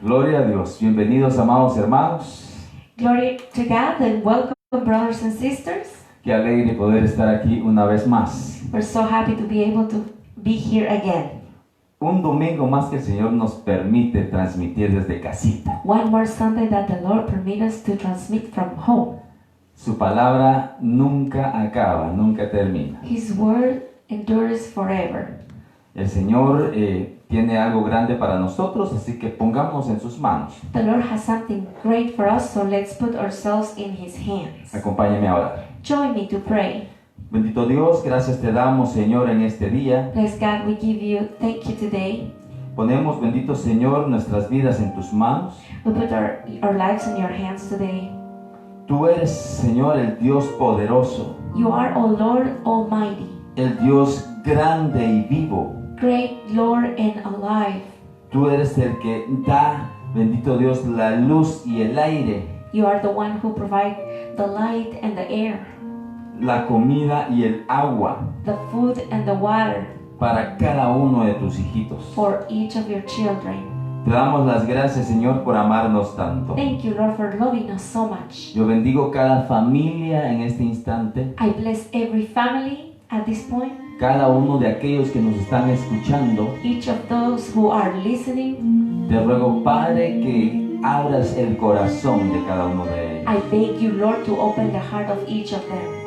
Gloria a Dios. Bienvenidos, amados hermanos. Glory to God and welcome, brothers and sisters. Qué alegre poder estar aquí una vez más. We're so happy to be able to be here again. Un domingo más que el Señor nos permite transmitir desde casita. One more Sunday that the Lord permits us to transmit from home. Su palabra nunca acaba, nunca termina. His word endures forever. El Señor tiene algo grande para nosotros, así que pongámonos en sus manos. The Lord has something great for us, so let's put ourselves in His hands. Acompáñeme a orar. Join me to pray. Bendito Dios, gracias te damos, Señor, en este día. Bless God, we give you thank you today. Ponemos, bendito Señor, nuestras vidas en tus manos. We put our lives in your hands today. Tú eres, Señor, el Dios poderoso, You are, O Lord Almighty, el Dios grande y vivo. great Lord and alive. Tú eres el que da, bendito Dios, la luz y el aire, You are the one who provides the light and the air, la comida y el agua the food and the water para cada uno de tus hijitos. for each of your children. Te damos las gracias, Señor, por amarnos tanto. Thank you, Lord, for loving us so much. Yo bendigo cada familia en este instante, I bless every family at this point, cada uno de aquellos que nos están escuchando. each of those who are listening. Te ruego, Padre, que abras el corazón de cada uno de ellos I beg you, Lord, to open the heart of each of them,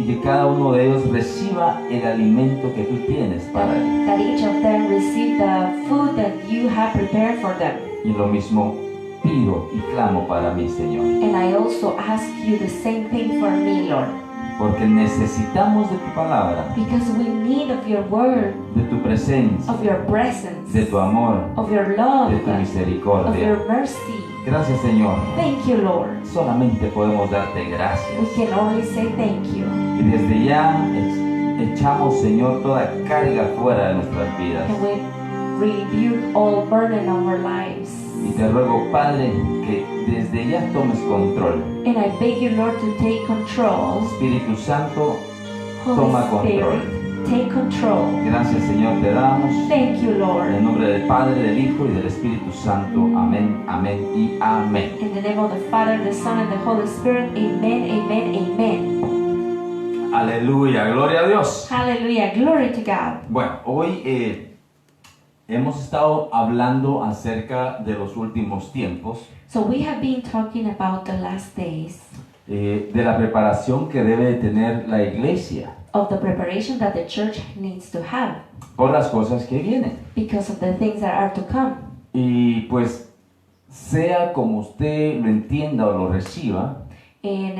y que cada uno de ellos reciba el alimento que tú tienes para él. that each of them receive the food that you have prepared for them. Y lo mismo pido y clamo para mí, Señor, And I also ask you the same thing for me, Lord, porque necesitamos de tu palabra, because we need of your word, de tu presencia, of your presence, de tu amor, of your love, de tu of misericordia. your mercy. Gracias, Señor. Thank you, Lord. Solamente podemos darte We gracias. can only say thank you. Y desde ya echamos, Señor, toda carga fuera de nuestras vidas. And we rebuke all burden of our lives. Y te ruego, Padre, que desde ya tomes control. And I beg you, Lord, to take control. Espíritu Santo, toma Holy control. Spirit, take control. Gracias, Señor, te damos. Thank you, En el Lord. nombre del Padre, del Hijo y del Espíritu Santo. Amén, amén y amén. In the name of the Father, the Son, and the Holy Spirit. Amen, amen, amen. Aleluya, gloria a Dios. Hallelujah. Glory to God. Bueno, hoy hemos estado hablando acerca de los últimos tiempos, So we have been talking about the last days, de la preparación que debe de tener la iglesia of the preparation that the church needs to have por las cosas que vienen. because of the things that are to come. Y pues, sea como usted lo entienda o lo reciba, And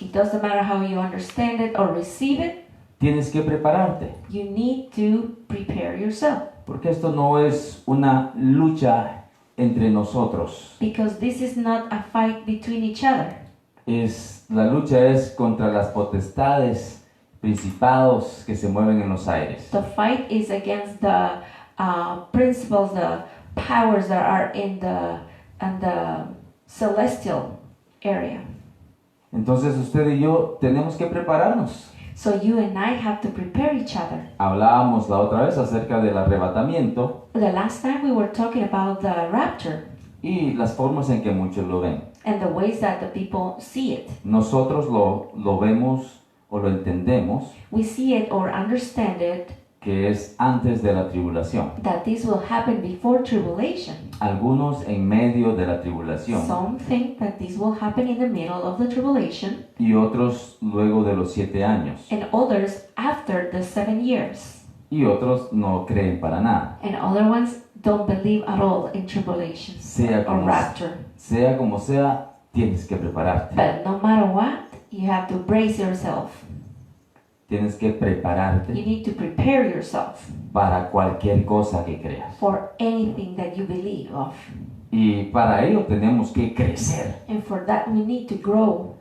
it doesn't matter how you understand it or receive it, tienes que prepararte. you need to prepare yourself. Porque esto no es una lucha entre nosotros. Because this is not a fight between each other. La lucha es contra las potestades, principados que se mueven en los aires. The fight is against the principles, the powers that are in the celestial area. Entonces usted y yo tenemos que prepararnos. So you and I have to prepare each other. Hablábamos la otra vez acerca del arrebatamiento The last time we were talking about the rapture y las formas en que muchos lo ven. and the ways that the people see it. Nosotros lo vemos o lo entendemos We see it or understand it que es antes de la tribulación. that this will happen before tribulation. Algunos en medio de la tribulación Some think that this will happen in the middle of the tribulation, y otros luego de los 7 años. and others after the 7 years. Y otros no creen para nada. And other ones don't believe at all in tribulation Sea or como, rapture. sea, tienes que prepararte. But no matter what, you have to brace yourself. Tienes que You prepararte need to prepare yourself para cualquier cosa que creas. for anything that you believe of. Y para ello tenemos que crecer. And for that we need to grow.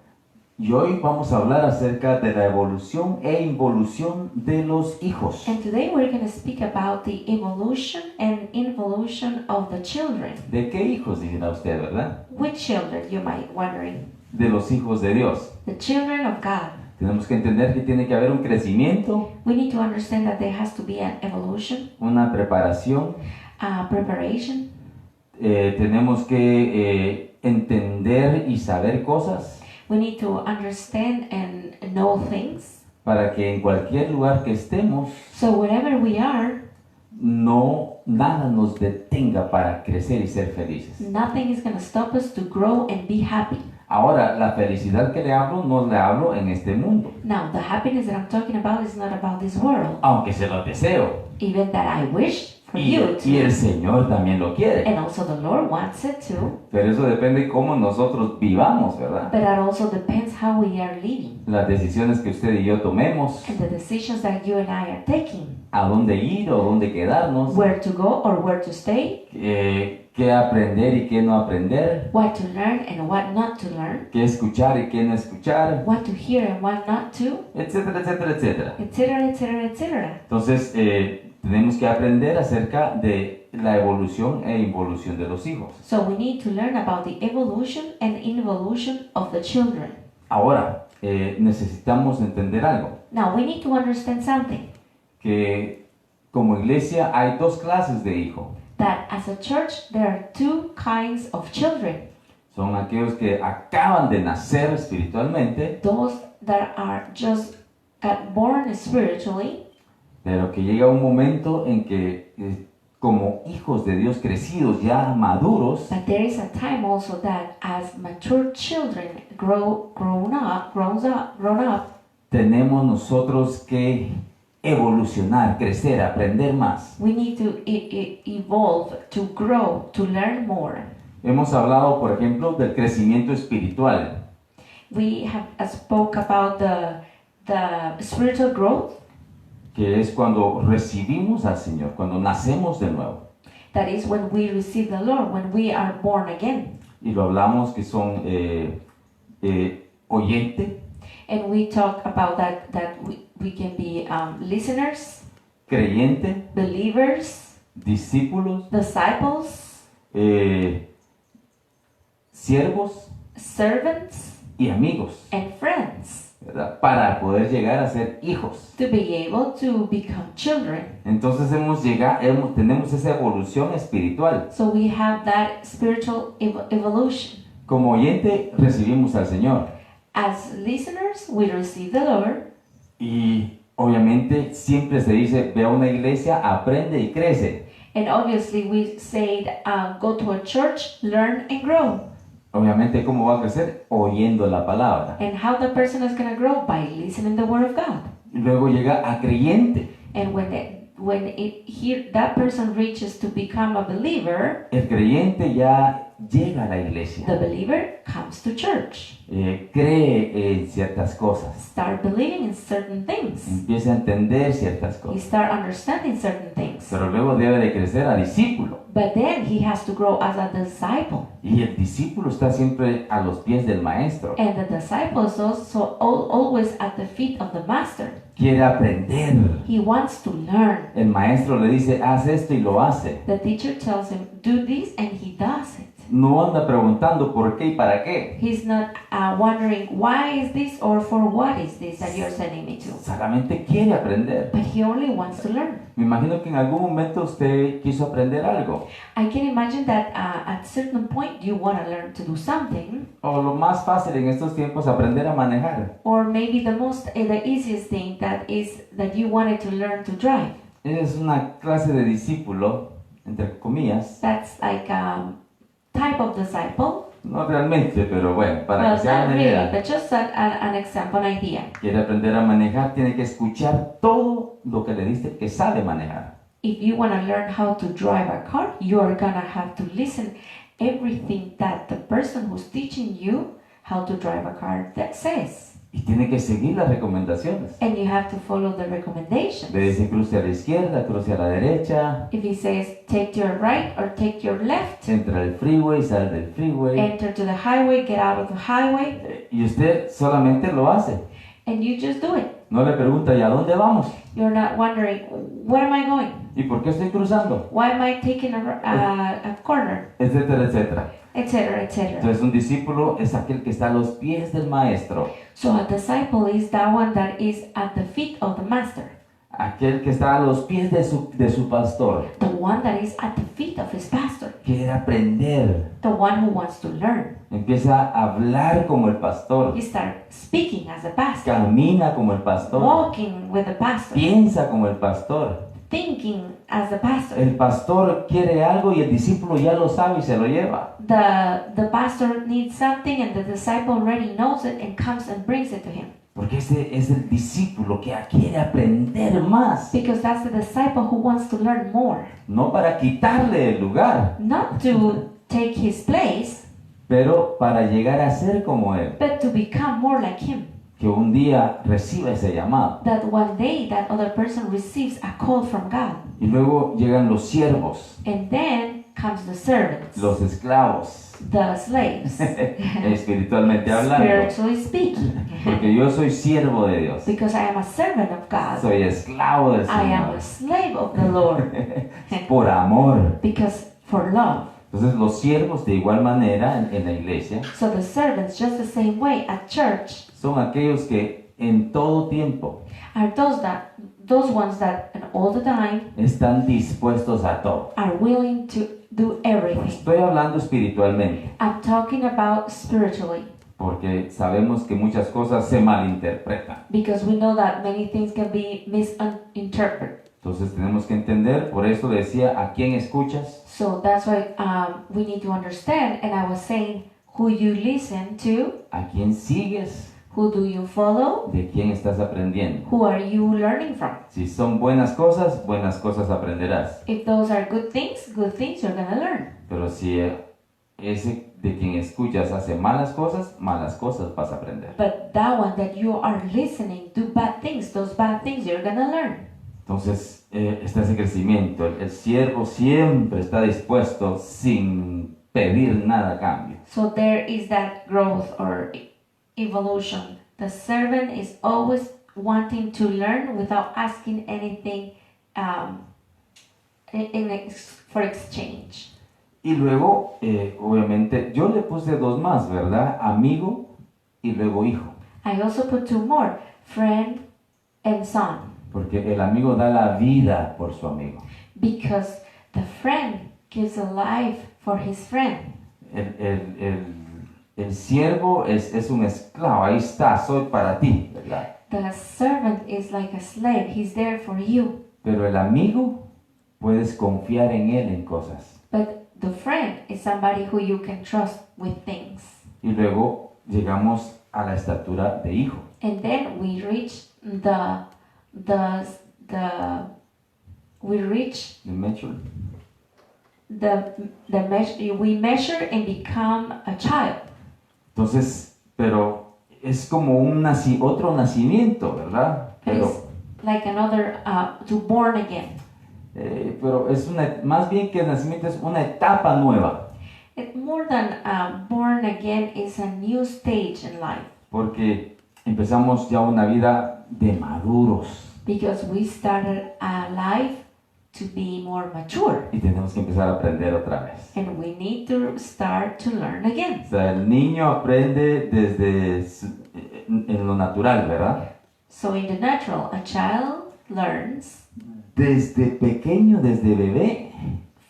Y hoy vamos a hablar acerca de la evolución e involución de los hijos. And today we're going to speak about the evolution and involution of the children. ¿De qué hijos dirá usted, verdad? Which children, you might wondering? De los hijos de Dios. The children of God. Tenemos que entender que tiene que haber un crecimiento, We need to understand that there has to be an evolution, una preparación preparation, tenemos que entender y saber cosas We need to understand and know things. para que en cualquier lugar que estemos, So wherever we are, nada nos detenga para crecer y ser felices. nothing is going to stop us to grow and be happy. Ahora, la felicidad que le hablo, no le hablo en este mundo, Now, the happiness that I'm talking about is not about this world. aunque se lo deseo. Even that I wish for Y, you y el to. Señor también lo quiere. And also the Lord wants it too. Pero eso depende de cómo nosotros vivamos, ¿verdad? But that also depends how we are living. Las decisiones que usted y yo tomemos, And the decisions that you and I are taking. a dónde ir o dónde quedarnos, Where to go or where to stay. qué aprender y qué no aprender, What to learn and what not to learn. qué escuchar y qué no escuchar, What to hear and what not to. etcétera, etcétera, etcétera. Etc. Etc. Etc. Entonces, tenemos que aprender acerca de la evolución e involución de los hijos. So we need to learn about the evolution and involution of the children. Ahora, necesitamos entender algo, Now we need to understand something. que como iglesia hay dos clases de hijo. That as a church there are two kinds of children. Son aquellos que acaban de nacer espiritualmente, Those that are just born spiritually, pero que llega un momento en que como hijos de Dios crecidos, ya maduros, but there is a time also that as mature children grown up, tenemos nosotros que evolucionar, crecer, aprender más. we need to evolve, to grow, to learn more. Hemos hablado, por ejemplo, del crecimiento espiritual. We have spoke about the spiritual growth, Que es cuando recibimos al Señor, cuando nacemos de nuevo. that is when we receive the Lord, when we are born again. Y lo hablamos que son oyente, And we talk about that we can be listeners, creyente, believers, discípulos, disciples, siervos servants, y amigos, and friends, ¿verdad? Para poder llegar a ser hijos. to be able to become children. Entonces tenemos esa evolución espiritual. So we have that spiritual evolution. Como oyente recibimos al Señor As listeners, we receive the Lord, y obviamente siempre se dice, ve a una iglesia, aprende y crece. and obviously we said, go to a church, learn and grow. Obviamente, ¿cómo va a crecer? Oyendo la palabra. And how the person is going to grow? By listening the word of God. Y luego llega a creyente. And that person reaches to become a believer, El creyente ya llega a la iglesia. the believer comes to church, Cree en ciertas cosas. start believing in certain things. Empieza a entender ciertas He cosas. start understanding certain things. Pero luego debe de crecer a discípulo. But then he has to grow as a disciple. Y el discípulo está siempre a los pies del maestro. And the disciple is also always at the feet of the master. Quiere aprender. He wants to learn. El maestro le dice, haz esto y lo hace. The teacher tells him, do this, and he does it. No anda preguntando por qué y para qué. He's not wondering, why is this or for what is this that you're sending me to? Solamente quiere aprender. But he only wants to learn. Me imagino que en algún momento usted quiso aprender algo. I can imagine that at certain point you want to learn to do something, O lo más fácil en estos tiempos, aprender a manejar. or maybe the easiest thing that is that you wanted to learn to drive. Es una clase de discípulo, entre comillas. That's like type of disciple. No realmente, pero bueno, para Well, que se hagan not una really, idea. but just an example, an idea. Quiere aprender a manejar, tiene que escuchar todo lo que le dice que sabe manejar. If you want to learn how to drive a car, you are gonna have to listen everything that the person who's teaching you how to drive a car that says. Y tiene que seguir las recomendaciones. And you have to follow the recommendations. Le dice cruce a la izquierda, cruce a la derecha, If he says take your right or take your left, entra al freeway, sale del freeway. enter to the highway, get out of the highway, Y usted solamente lo hace. and you just do it. No le pregunta, ¿y a dónde vamos? You're not wondering, where am I going? ¿Y por qué estoy cruzando? Why am I taking a corner? Etcétera, etcétera. Etc. Etc. Entonces un discípulo es aquel que está a los pies del maestro. So a disciple is that one that is at the feet of the master. aquel que está a los pies de su pastor, the one that is at the feet of his pastor, quiere aprender, the one who wants to learn. empieza a hablar como el pastor, He starts speaking as a pastor, camina como el pastor, walking with the pastor, piensa como el pastor. thinking as the pastor. El pastor quiere algo y el discípulo ya lo sabe y se lo lleva. The pastor needs something and the disciple already knows it and comes and brings it to him. Porque ese es el discípulo que quiere aprender más, Because that's the disciple who wants to learn more. no para quitarle el lugar, Not to take his place, pero para llegar a ser como él, but to become more like him. que un día reciba ese llamado. That one day that other person receives a call from God. Y luego llegan los siervos, And then comes the servants, los esclavos, the slaves, espiritualmente hablando. spiritually speaking. Porque yo soy siervo de Dios, Because I am a servant of God. soy esclavo del I am Señor, a slave of the Lord. por amor. Because for love. Entonces los siervos de igual manera en la iglesia So the servants, just the same way at church, son aquellos que en todo tiempo are those ones that all the time están dispuestos a todo. are willing to do everything. Estoy hablando espiritualmente, I'm talking about spiritually, porque sabemos que muchas cosas se malinterpretan. because we know that many things can be misinterpreted. Entonces tenemos que entender, por eso le decía, ¿a quién escuchas? So that's why we need to understand. And I was saying, who you listen to, ¿A quién sigues? who do you follow, ¿De quién estás aprendiendo? who are you learning from? Si son buenas cosas aprenderás. If those are good things you're gonna learn. Pero si ese de quien escuchas hace malas cosas vas a aprender. But that one that you are listening do bad things, those bad things you're gonna learn. Entonces está ese crecimiento. El siervo siempre está dispuesto sin pedir nada a cambio. So there is that growth or evolution. The servant is always wanting to learn without asking anything for exchange. Y luego, obviamente, yo le puse dos más, ¿verdad? Amigo y luego hijo. I also put two more, friend and son. Porque el amigo da la vida por su amigo. Because the friend gives a life for his friend. El siervo es un esclavo, ahí está, soy para ti, ¿verdad? The servant is like a slave, he's there for you. Pero el amigo, puedes confiar en él en cosas. But the friend is somebody who you can trust with things. Y luego llegamos a la estatura de hijo. And then we reach we measure and become a child. Entonces, pero es como otro nacimiento, ¿verdad? Pero, It's like another to born again. pero es más bien que el nacimiento es una etapa nueva. It more than born again is a new stage in life. Porque empezamos ya una vida de maduros. Because we started a life to be more mature. Y tenemos que empezar a aprender otra vez. And we need to start to learn again. O sea, el niño aprende en lo natural, ¿verdad? So in the natural, a child learns Desde pequeño, desde bebé,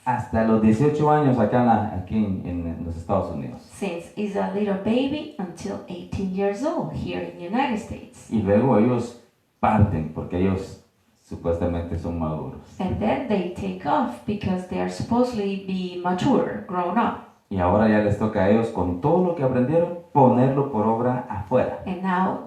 hasta los 18 años aquí en los Estados Unidos. since is a little baby until 18 years old here in the United States. Y luego ellos parten porque ellos supuestamente son maduros. And then they take off because they are supposedly be mature, grown up. Y ahora ya les toca a ellos, con todo lo que aprendieron, ponerlo por obra afuera. And now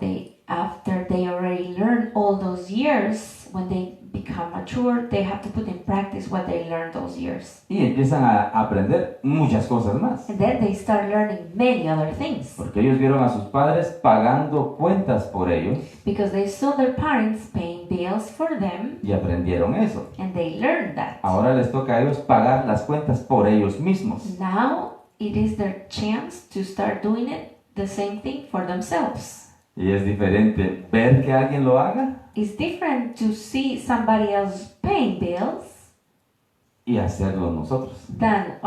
after they already learned all those years, when they become mature, they have to put in practice what they learned those years. Y empiezan a aprender muchas cosas más. And then they start learning many other things. Porque ellos vieron a sus padres pagando cuentas por ellos Because they saw their parents paying bills for them, y aprendieron eso. and they learned that. Ahora les toca a ellos pagar las cuentas por ellos mismos. Now it is their chance to start doing it, the same thing for themselves. Y es diferente ver que alguien lo haga It's different to see somebody else paying bills y hacerlo nosotros. than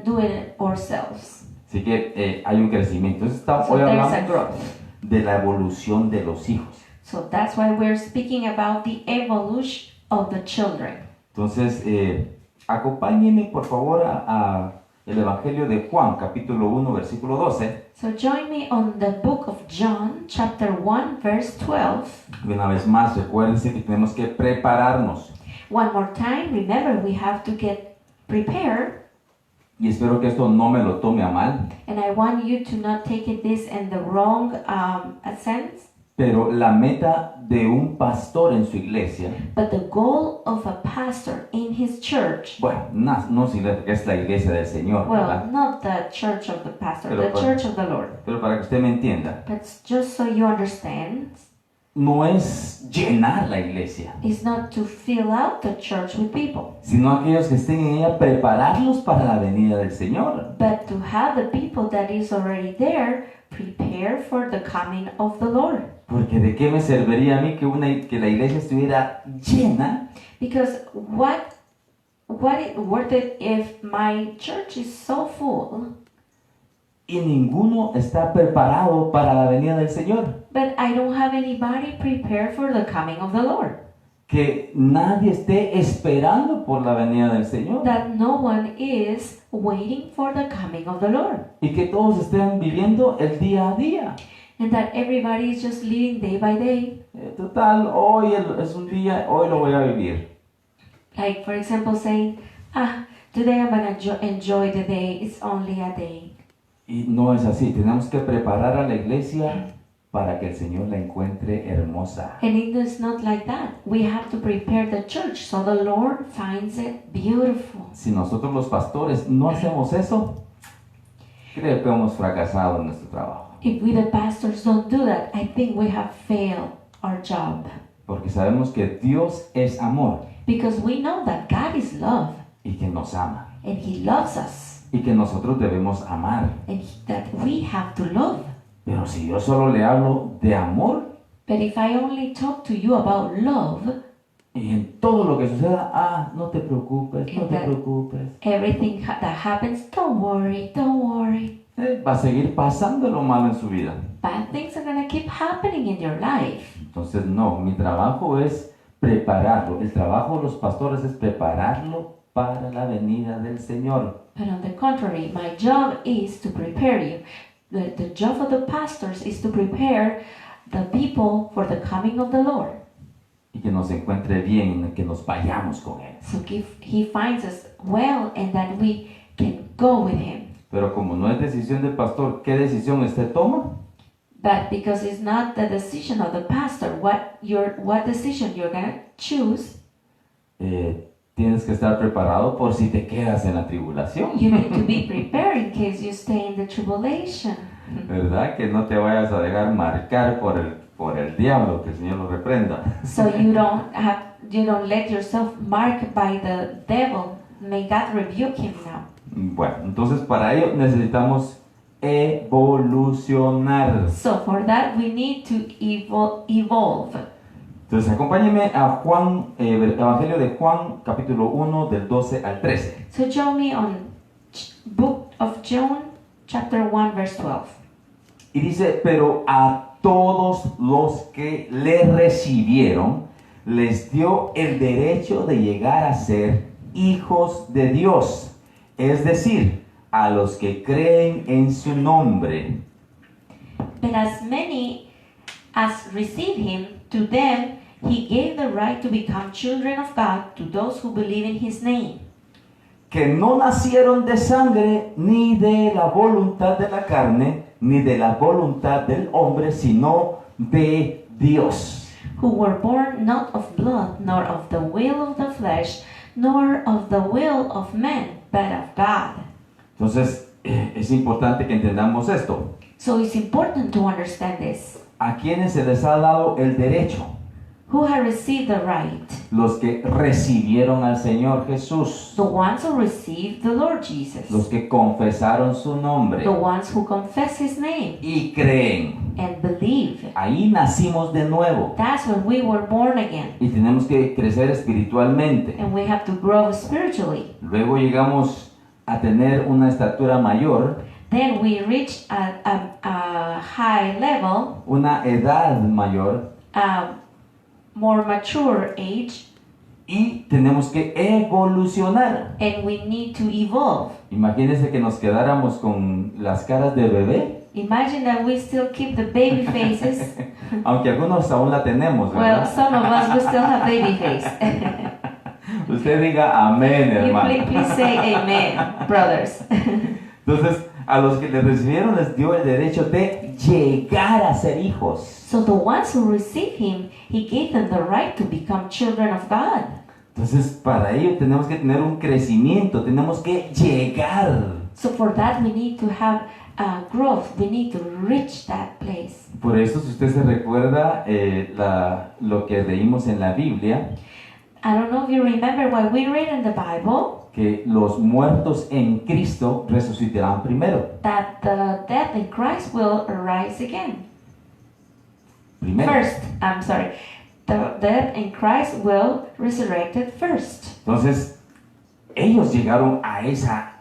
doing it ourselves. Así que hay un crecimiento. Entonces So hoy there's a hablamos growth. de la evolución de los hijos. So that's why we're speaking about the evolution of the children. Entonces, acompáñenme por favor a el Evangelio de Juan, capítulo 1, versículo 12. So join me on the book of John, chapter 1, verse 12. Y una vez más, recuérdense que tenemos que prepararnos. One more time, remember we have to get prepared. Y espero que esto no me lo tome a mal. And I want you to not take this in the wrong sense. Pero la meta de un pastor en su iglesia, But the goal of a pastor in his church, bueno, no significa que es la iglesia del Señor, well, ¿verdad? not the church of the pastor, Pero the para- church of the Lord. Pero para que usted me entienda, But just so you understand, no es llenar la iglesia, it's not to fill out the church with people, sino aquellos que estén en ella, prepararlos para la venida del Señor. but to have the people that is already there prepare for the coming of the Lord. Porque de qué me serviría a mí que la iglesia estuviera llena Because what it worth it if my church is so full, y ninguno está preparado para la venida del Señor. but I don't have anybody prepared for the coming of the Lord? Que nadie esté esperando por la venida del Señor. That no one is waiting for the coming of the Lord. Y que todos estén viviendo el día a día. And that everybody is just living day by day. Total, hoy es un día, hoy lo voy a vivir. Like, for example, saying, today I'm going to enjoy the day. It's only a day. Y no es así. Tenemos que preparar a la iglesia para que el Señor la encuentre hermosa. And it is not like that. We have to prepare the church so the Lord finds it beautiful. Si nosotros los pastores no hacemos eso, creo que hemos fracasado en nuestro trabajo. If we, the pastors, don't do that, I think we have failed our job. Porque sabemos que Dios es amor Because we know that God is love y que nos ama. and He loves us Y que nosotros debemos amar. and that we have to love. Pero si yo solo le hablo de amor But if I only talk to you about love, y en todo lo que suceda, no te preocupes, no te preocupes. everything that happens, don't worry, don't worry. Va a seguir pasando lo malo en su vida. Bad things are going to keep happening in your life. Entonces, no, mi trabajo es prepararlo. El trabajo de los pastores es prepararlo para la venida del Señor. But on the contrary, my job is to prepare you. The job of the pastors is to prepare the people for the coming of the Lord. Y que nos encuentre bien, que nos vayamos con Él. So if He finds us well and that we can go with Him. Pero como no es decisión del pastor, ¿qué decisión usted toma? But because it's not the decision of the pastor, what decision you're going to choose, Tienes que estar preparado por si te quedas en la tribulación. you need to be prepared in case you stay in the tribulation. ¿Verdad? Que no te vayas a dejar marcar por el diablo, que el Señor lo reprenda. So you don't let yourself mark by the devil. May God rebuke him now. Bueno, entonces para ello necesitamos evolucionar. So for that we need to evolve. Entonces acompáñenme a Juan, el Evangelio de Juan, capítulo 1, del 12 al 13. So join me on book of John, chapter 1, verse 12. Y dice, pero a todos los que le recibieron, les dio el derecho de llegar a ser hijos de Dios. Es decir, a los que creen en su nombre. But as many as receive him, to them he gave the right to become children of God, to those who believe in his name. Que no nacieron de sangre, ni de la voluntad de la carne, ni de la voluntad del hombre, sino de Dios. Who were born not of blood, nor of the will of the flesh, nor of the will of man, but of God. Entonces, es importante que entendamos esto. So it's important to understand this. ¿A quienes se les ha dado el derecho? Who have received the right? Los que recibieron al Señor Jesús. The ones who received the Lord Jesus. Los que confesaron su nombre. The ones who confess his name Y creen. and believe. Ahí nacimos de nuevo. That's when we were born again. Y tenemos que crecer espiritualmente. And we have to grow spiritually. Luego llegamos a tener una estatura mayor. Then we reach a high level, Una edad mayor. more mature age, y tenemos que evolucionar. and we need to evolve. Imagínense que nos quedáramos con las caras de bebé, Imagine that we still keep the baby faces. aunque algunos aún la tenemos, Well, ¿verdad? some of us will still have baby face. Usted diga amén, You hermano. please say amen, brothers. Entonces, a los que le recibieron les dio el derecho de llegar a ser hijos. So the ones who receive him, he gave them the right to become children of God. Entonces, para ello tenemos que tener un crecimiento, tenemos que llegar. So for that we need to have growth. We need to reach that place. Por eso, si usted se recuerda lo que leímos en la Biblia, I don't know if you remember what we read in the Bible, que los muertos en Cristo resucitarán primero. that the dead in Christ will arise again. Primero. The dead in Christ will resurrect it first. Entonces, ellos llegaron a esa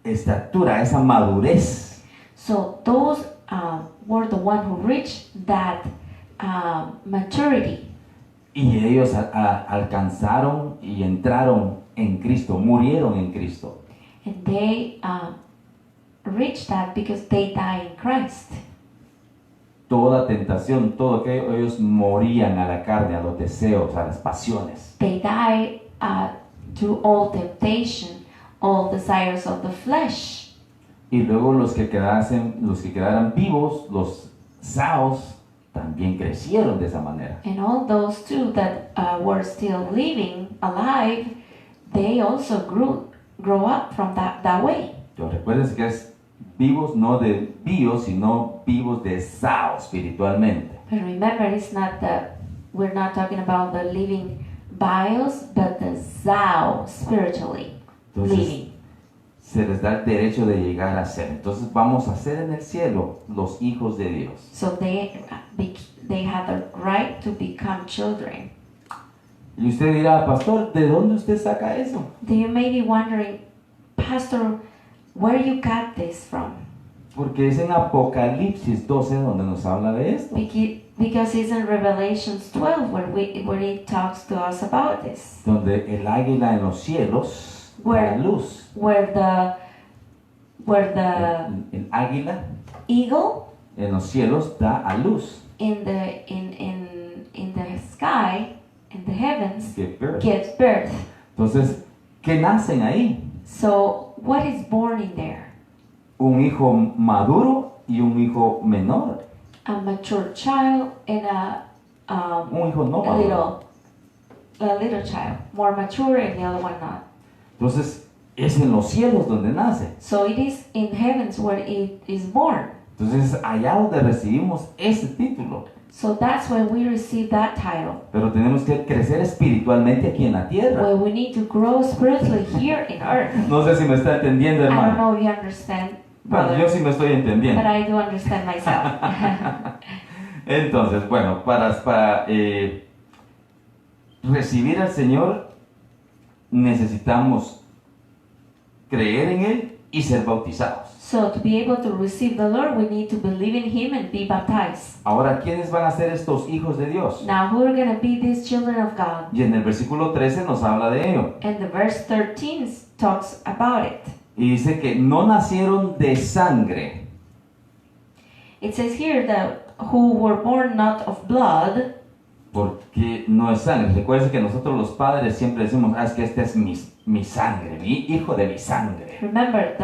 estatura, a esa madurez. So those were the one who reached that maturity. Y ellos alcanzaron y entraron en Cristo, murieron en Cristo. And they reached that because they died in Christ. Toda tentación, todo aquello, ellos morían a la carne, a los deseos, a las pasiones. They died to all temptation, all desires of the flesh. Y luego los que quedaran vivos, los saos, también crecieron de esa manera. And all those two that were still living alive, they also grow up from that way. Pero recuerden que es vivos no de bio, sino vivos de sao espiritualmente. But remember, we're not talking about the living bios, but the Zao spiritually Entonces, living. se les da el derecho de llegar a ser. Entonces vamos a ser en el cielo los hijos de Dios. So they have the right to become children. Y usted dirá, pastor, ¿de dónde usted saca eso? You may be wondering, Pastor, where you got this from? Porque es en Apocalipsis 12 donde nos habla de esto. Because it's in Revelations 12 where it talks to us about this. Donde el águila en los cielos da luz. Where the El águila eagle en los cielos da a luz. in the sky, in the heavens, Give birth. gives birth. Entonces, ¿qué nacen ahí? So what is born in there? Un hijo maduro y un hijo menor. A mature child and Un hijo no maduro. a little child, more mature and the other one not. Entonces, es en los cielos donde nace. So it is in heavens where it is born. Entonces, allá donde recibimos ese título. So that's where we receive that title. Pero tenemos que crecer espiritualmente aquí en la tierra. Where we need to grow spiritually here in earth. No sé si me está entendiendo, I don't hermano. know if you understand, Bueno, brother, yo sí me estoy entendiendo. but I do understand myself. Entonces, bueno, para recibir al Señor necesitamos creer en Él y ser bautizados. So to be able to receive the Lord, we need to believe in Him and be baptized. Ahora, ¿quiénes van a ser estos hijos de Dios? Now who are going to be these children of God? Y en el versículo 13 nos habla de ello. And the verse 13 talks about it. Y dice que no nacieron de sangre, It says here that who were born not of blood, porque no es sangre. Recuerden que nosotros los padres siempre decimos, es que este es mi sangre, mi hijo de mi sangre. remember,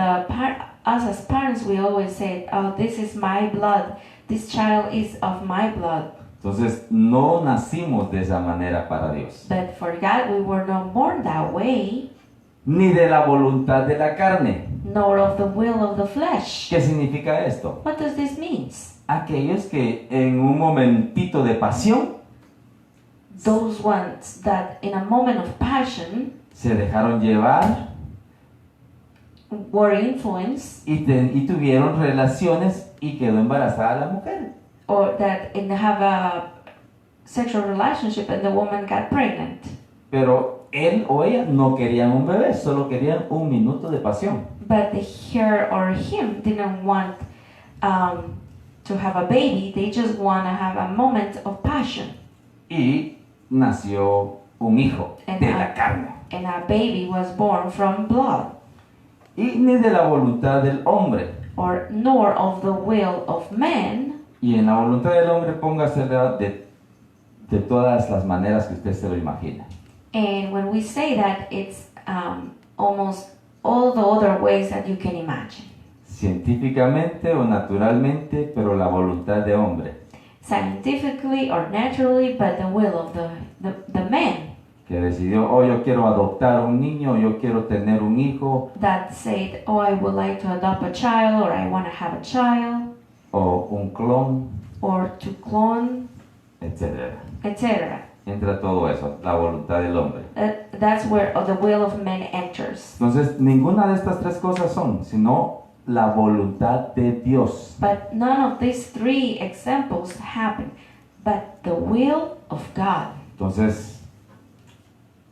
us as parents, we always say, oh, this is my blood. This child is of my blood. Entonces, no nacimos de esa manera para Dios. But for God, we were not born that way, Ni de la voluntad de la carne. nor of the will of the flesh. ¿Qué significa esto? What does this mean? Aquellos que en un momentito de pasión Those ones that in a moment of passion se dejaron llevar were influenced, y tuvieron relaciones y quedó embarazada la mujer. or that have a sexual relationship and the woman got pregnant. Pero él o ella no querían un bebé, solo querían un minuto de pasión. But her or him didn't want to have a baby. They just want to have a moment of passion. y nació un hijo de la carne. And a baby was born from blood, Y ni de la voluntad del hombre. or nor of the will of man. Y en la voluntad del hombre póngasela de todas las maneras que usted se lo imagina. And when we say that, it's almost all the other ways that you can imagine. Científicamente o naturalmente, pero la voluntad de hombre. Scientifically or naturally, but the will of the man Que decidió, oh, yo quiero adoptar un niño, yo quiero tener un hijo, that said, oh, I would like to adopt a child, or I want to have a child, o un clon, or to clone, etc. etc. Entra todo eso, la voluntad del hombre. That's where the will of man enters. Entonces, ninguna de estas tres cosas son, sino la voluntad de Dios. But none of these three examples happen, but the will of God. Entonces,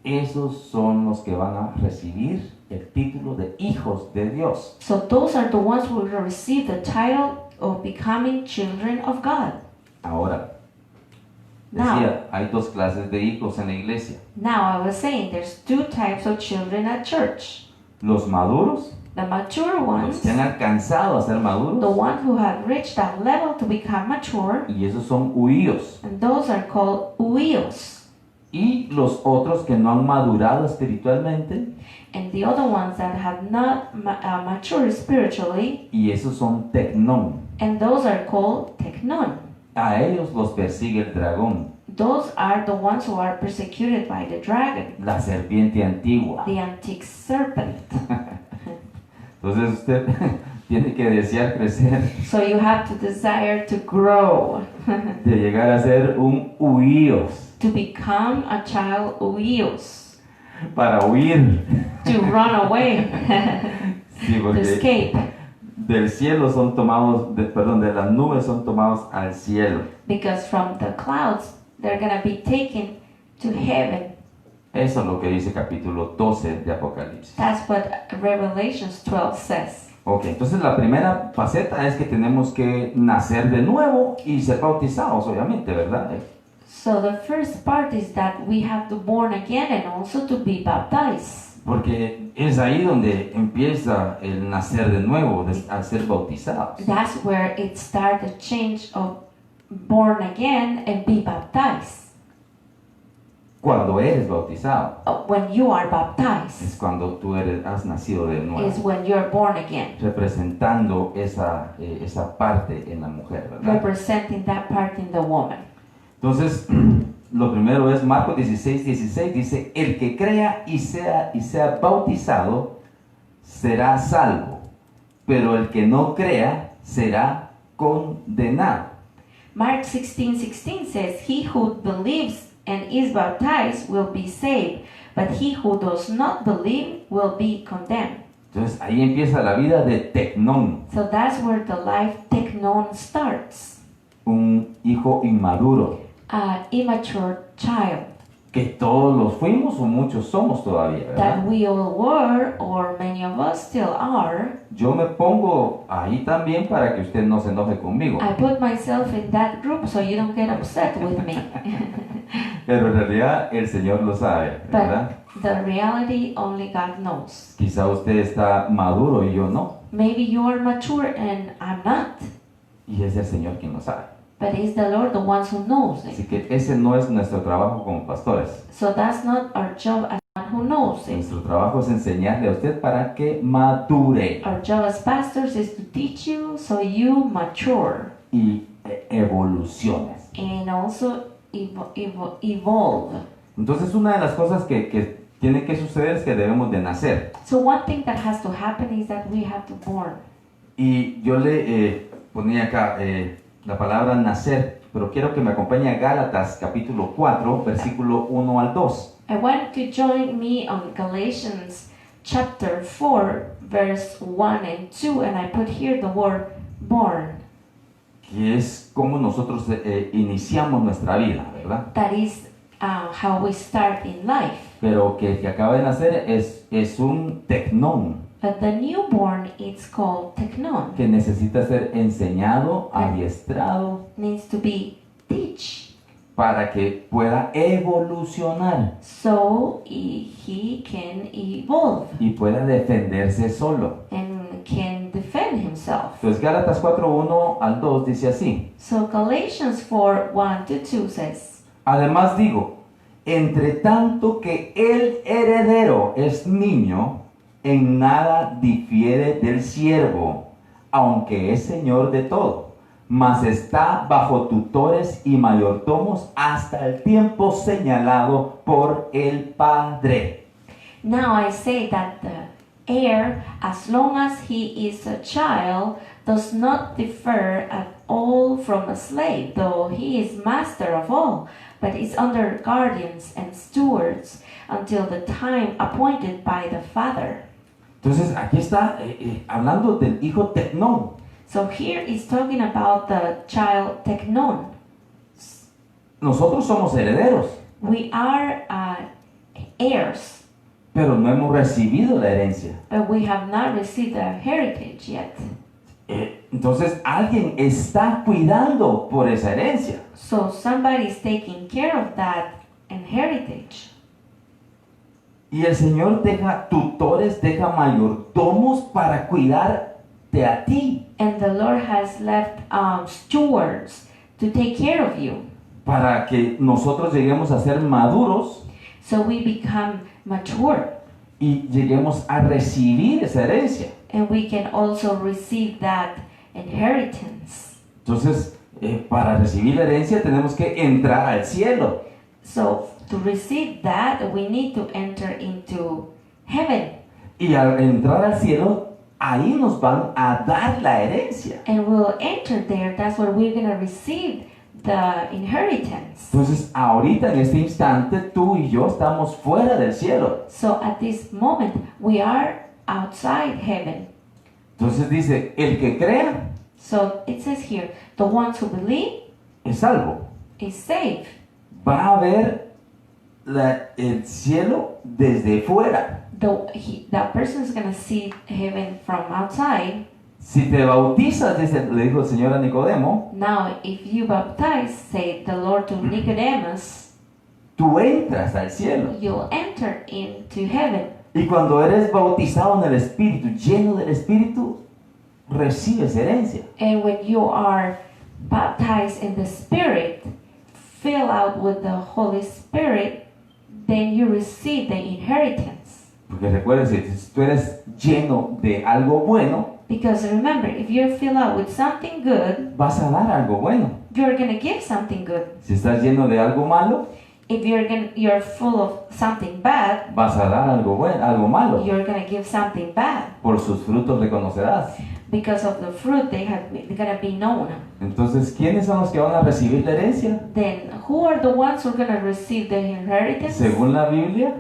esos son los que van a recibir el título de hijos de Dios. So those are the ones who will receive the title of becoming children of God. Ahora, Now, decía, hay dos clases de hijos en la iglesia. I was saying there's two types of children at church. Los maduros, The mature los ones, que han alcanzado a ser the maduros, ones who have reached that level to become mature, y esos son huíos. and those are called huios. Y los otros que no han madurado espiritualmente, And the other ones that have not matured spiritually, y esos son tecnón. and those are called teknon. A ellos los persigue el dragón, Those are the ones who are persecuted by the dragon, la serpiente antigua. the antique serpent. Entonces usted tiene que desear crecer, So you have to desire to grow, de llegar a ser un huíos, to become a child huios, para huir. to run away, Sí, to porque escape. del cielo son tomados, de las nubes son tomados al cielo. Because from the clouds, they're going to be taken to heaven. Eso es lo que dice capítulo 12 de Apocalipsis. That's what Revelations 12 says. Ok, entonces la primera faceta es que tenemos que nacer de nuevo y ser bautizados, obviamente, ¿verdad? So the first part is that we have to born again and also to be baptized. Porque es ahí donde empieza el nacer de nuevo, al ser bautizados. That's where it starts the change of born again and be baptized. Cuando eres bautizado, When you are baptized es cuando tú has nacido de is nuevo, when you're born again, representando esa parte en la mujer, ¿verdad? representing that part in the woman. Entonces, lo primero es Marcos 16:16, dice, el que crea y sea bautizado será salvo, pero el que no crea será condenado. Mark 16:16 says, he who believes and is baptized will be saved, but he who does not believe will be condemned. Entonces, ahí empieza la vida de tecnón, So that's where the life teknon starts. un hijo inmaduro, An immature child que todos los fuimos o muchos somos todavía, ¿verdad? that we all were, or many of us still are. Yo me pongo ahí también para que usted no se enoje conmigo, I put myself in that group so you don't get upset with me. pero en realidad el Señor lo sabe, ¿verdad? But the reality only God knows. Quizá usted está maduro y yo no, Maybe you are mature and I'm not, y es el Señor quien lo sabe. but it's the Lord the one who knows Así it. que ese no es nuestro trabajo como pastores. So that's not our job as one who knows it. Nuestro trabajo es enseñarle a usted para que madure Our job as pastors is to teach you so you mature y evoluciones. and also evolve. Entonces, una de las cosas que tiene que suceder es que debemos de nacer. So one thing that has to happen is that we have to born. Y yo le ponía acá la palabra nacer, pero quiero que me acompañe a Gálatas capítulo 4, versículo 1 al 2. I want to join me on Galatians chapter 4 verse 1 and 2, and I put here the word born. Que es como nosotros iniciamos nuestra vida, ¿verdad? That is how we start in life. Pero que el que acaba de nacer es un tecnón But the newborn, it's called teknon. que necesita ser enseñado, adiestrado Needs to be teach para que pueda evolucionar so he can evolve y pueda defenderse solo. and can defend himself. Entonces Gálatas 4:1 al 2 dice así: So Galatians 4:1-2 says, además digo, entre tanto que el heredero es niño, en nada difiere del siervo, aunque es señor de todo, mas está bajo tutores y mayordomos hasta el tiempo señalado por el Padre. now I say that the heir, as long as he is a child, does not differ at all from a slave, though he is master of all, but is under guardians and stewards until the time appointed by the Father. Entonces aquí está hablando del hijo Tecnón. So here is talking about the child Teknon. Nosotros somos herederos, We are heirs, pero no hemos recibido la herencia. but we have not received the heritage yet. Entonces alguien está cuidando por esa herencia. So somebody is taking care of that heritage. Y el Señor deja tutores, deja mayordomos para cuidarte a ti, And the Lord has left stewards to take care of you. para que nosotros lleguemos a ser maduros So we become mature y lleguemos a recibir esa herencia. and we can also receive that inheritance. Entonces, para recibir la herencia tenemos que entrar al cielo. So to receive that, we need to enter into heaven. Y al entrar al cielo, ahí nos van a dar la herencia. And we'll enter there. That's where we're going to receive the inheritance. Entonces, ahorita en este instante, tú y yo estamos fuera del cielo. So at this moment, we are outside heaven. Entonces dice, el que crea So it says here, the ones who believe es salvo. is saved. Va a ver el cielo desde fuera. That person is going to see heaven from outside. Si te bautizas, le dijo el Señor a Nicodemo, Now, if you baptize, say the Lord to Nicodemus, tú entras al cielo. you'll enter into heaven. Y cuando eres bautizado en el Espíritu, lleno del Espíritu, recibes herencia. And when you are baptized in the Spirit, filled out with the Holy Spirit, then you receive the inheritance. Porque recuerda, si tú eres lleno de algo bueno, Because remember, if you're filled out with something good, vas a dar algo bueno. you're going to give something good. Si estás lleno de algo malo, If you're full of something bad, vas a dar algo bueno, algo malo. you're going to give something bad. Por sus frutos le conocerás. Because of the fruit they're going to be known. Entonces, ¿quiénes son los que van a recibir la herencia? Then who are the ones who are going to receive the inheritance? Según la Biblia,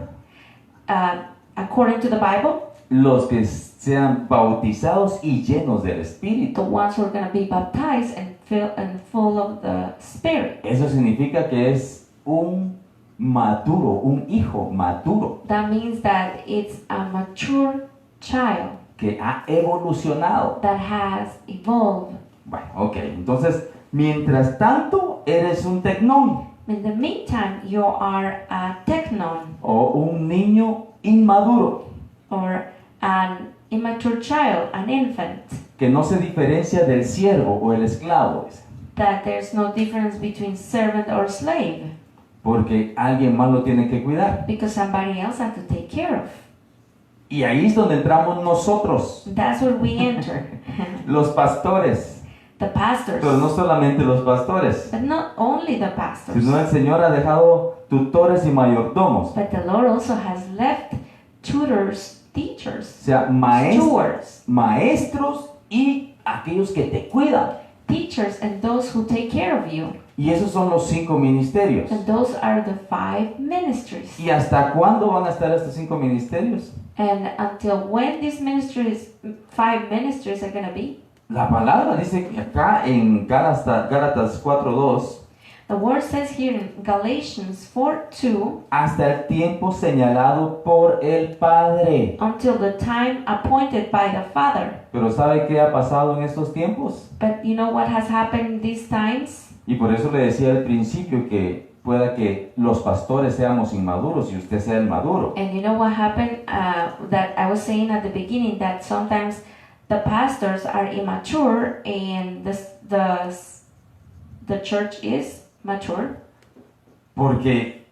According to the Bible, los que sean bautizados y llenos del the Espíritu. ones who are going to be baptized and full of the Spirit. Eso significa que es un maduro, un hijo maduro, That means that it's a mature child que ha evolucionado. that has evolved. Bueno, ok, entonces, mientras tanto, eres un tecnón In the meantime, you are a technon o un niño inmaduro or an immature child, an infant, que no se diferencia del siervo o el esclavo, dice, that there's no difference between servant or slave porque alguien más lo tiene que cuidar. because somebody else has to take care of. Y ahí es donde entramos nosotros, That's where we enter. los pastores, The pastors. pero no solamente los pastores, But not only the pastors. sino el Señor ha dejado tutores y mayordomos, But the Lord also has left tutors, o teachers, sea, stewards, maestros y aquellos que te cuidan. teachers, and those who take care of you. Y esos son los 5 ministerios. And those are the 5 ministries. ¿Y hasta cuándo van a estar estos 5 ministerios? And until when these ministries, 5 ministries are going to be? La palabra dice que acá en Gálatas 4:2, The word says here in Galatians 4:2, hasta el tiempo señalado por el Padre. until the time appointed by the Father. Pero ¿sabe qué ha pasado en estos tiempos? But you know what has happened these times? Y por eso le decía al principio que pueda que los pastores seamos inmaduros y usted sea el maduro. And you know what happened? That I was saying at the beginning that sometimes the pastors are immature and the church is mature Porque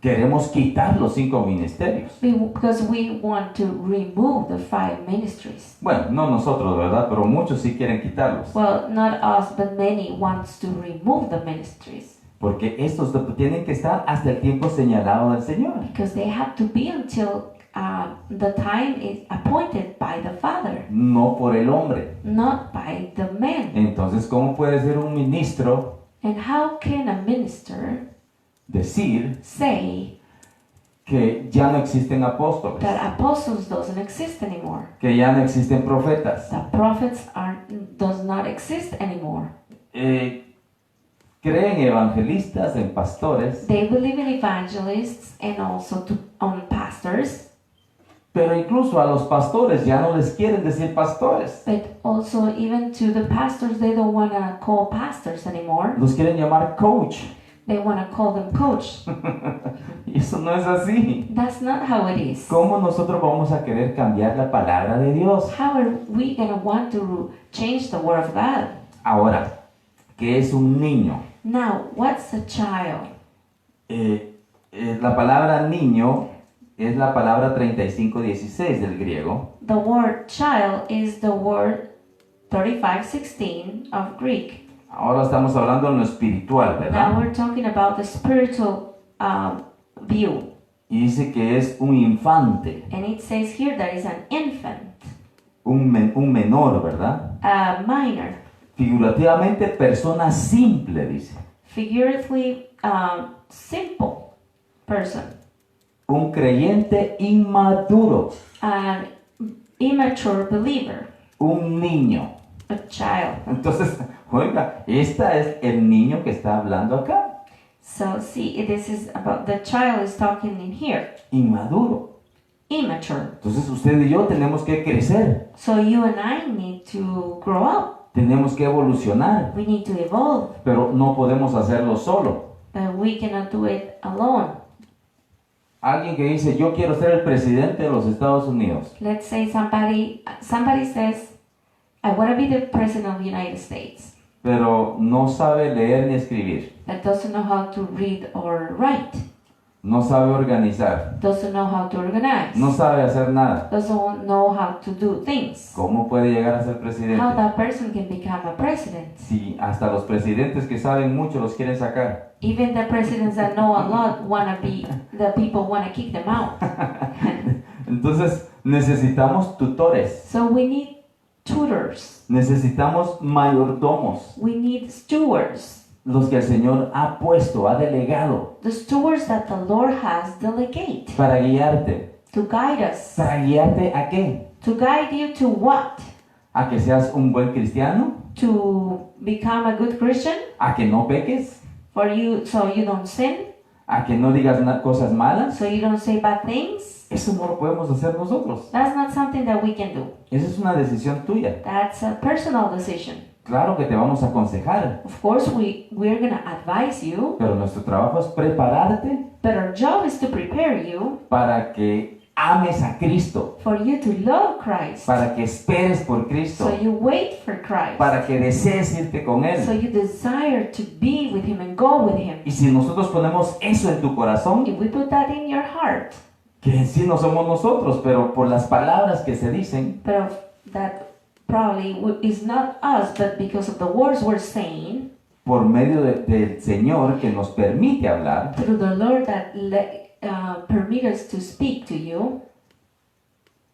queremos quitar los 5 ministerios. because we want to remove the 5 ministries. Bueno, no nosotros, ¿verdad? Pero muchos sí quieren quitarlos. Well, not us, but many wants to remove the ministries Porque estos tienen que estar hasta el tiempo señalado del Señor. because they have to be until the time is appointed by the Father, No por el hombre. not by the man. Entonces, ¿cómo puede ser un ministro And how can a minister decir say que ya no existen apóstoles? that apostles doesn't exist anymore? Que ya no existen profetas. The prophets does not exist anymore. Creen evangelistas en pastores, They believe in evangelists and also on pastors, pero incluso a los pastores ya no les quieren decir pastores. but also even to the pastors, they don't want to call pastors anymore. Los quieren llamar coach. They want to call them coach. Y eso no es así. That's not how it is. ¿Cómo nosotros vamos a querer cambiar la palabra de Dios? How are we going to want to change the word of God? Ahora, ¿qué es un niño? Now, what's a child? La palabra niño es la palabra 35:16 del griego. The word child is the word 35:16 of Greek. Ahora estamos hablando en lo espiritual, Now ¿verdad? we're talking about the spiritual view. Y dice que es un infante, And it says here that is an infant, un menor, ¿verdad? a minor, Figurativamente, persona simple, dice. figuratively simple person, Un creyente inmaduro, an immature believer, un niño. a child. Entonces, oiga, este es el niño que está hablando acá, So see, this is about the child is talking in here, inmaduro. immature. Entonces usted y yo tenemos que crecer, So you and I need to grow up. tenemos que evolucionar, We need to evolve, pero no podemos hacerlo solo. but we cannot do it alone. Alguien que dice, yo quiero ser el presidente de los Estados Unidos, Let's say somebody says, I want to be the president of the United States, pero no sabe leer ni escribir, that doesn't know how to read or write, no sabe organizar, doesn't know how to organize, no sabe hacer nada. doesn't know how to do things. ¿Cómo puede llegar a ser How presidente? that person can become a president? Si hasta los presidentes que saben mucho los quieren sacar. Even the presidents that know a lot the people want to kick them out. Entonces necesitamos tutores, So we need tutors, necesitamos mayordomos, we need stewards, los que el Señor ha puesto, ha delegado the stewards that the Lord has delegate para guiarte. to guide us. ¿Para guiarte a qué? To guide you to what? ¿A que seas un buen cristiano? To become a good Christian? ¿A que no peques? For you, so you don't sin? ¿A que no digas cosas malas? So you don't say bad things? Eso no lo podemos hacer nosotros. That's not something that we can do. Esa es una decisión tuya. That's a personal decision. Claro que te vamos a aconsejar, Of course, we're going to advise you, pero nuestro trabajo es prepararte but our job is to prepare you para que ames a Cristo, for you to love Christ. para que esperes por Cristo, So you wait for Christ. para que desees irte con So Él. you desire to be with Him and go with Him. Y si nosotros ponemos eso en tu corazón, If we put that in your heart, que en sí no somos nosotros, pero por las palabras que se dicen, but that probably is not us, but because of the words we're saying, por medio del Señor que nos permite hablar, through the Lord that permit us to speak to you,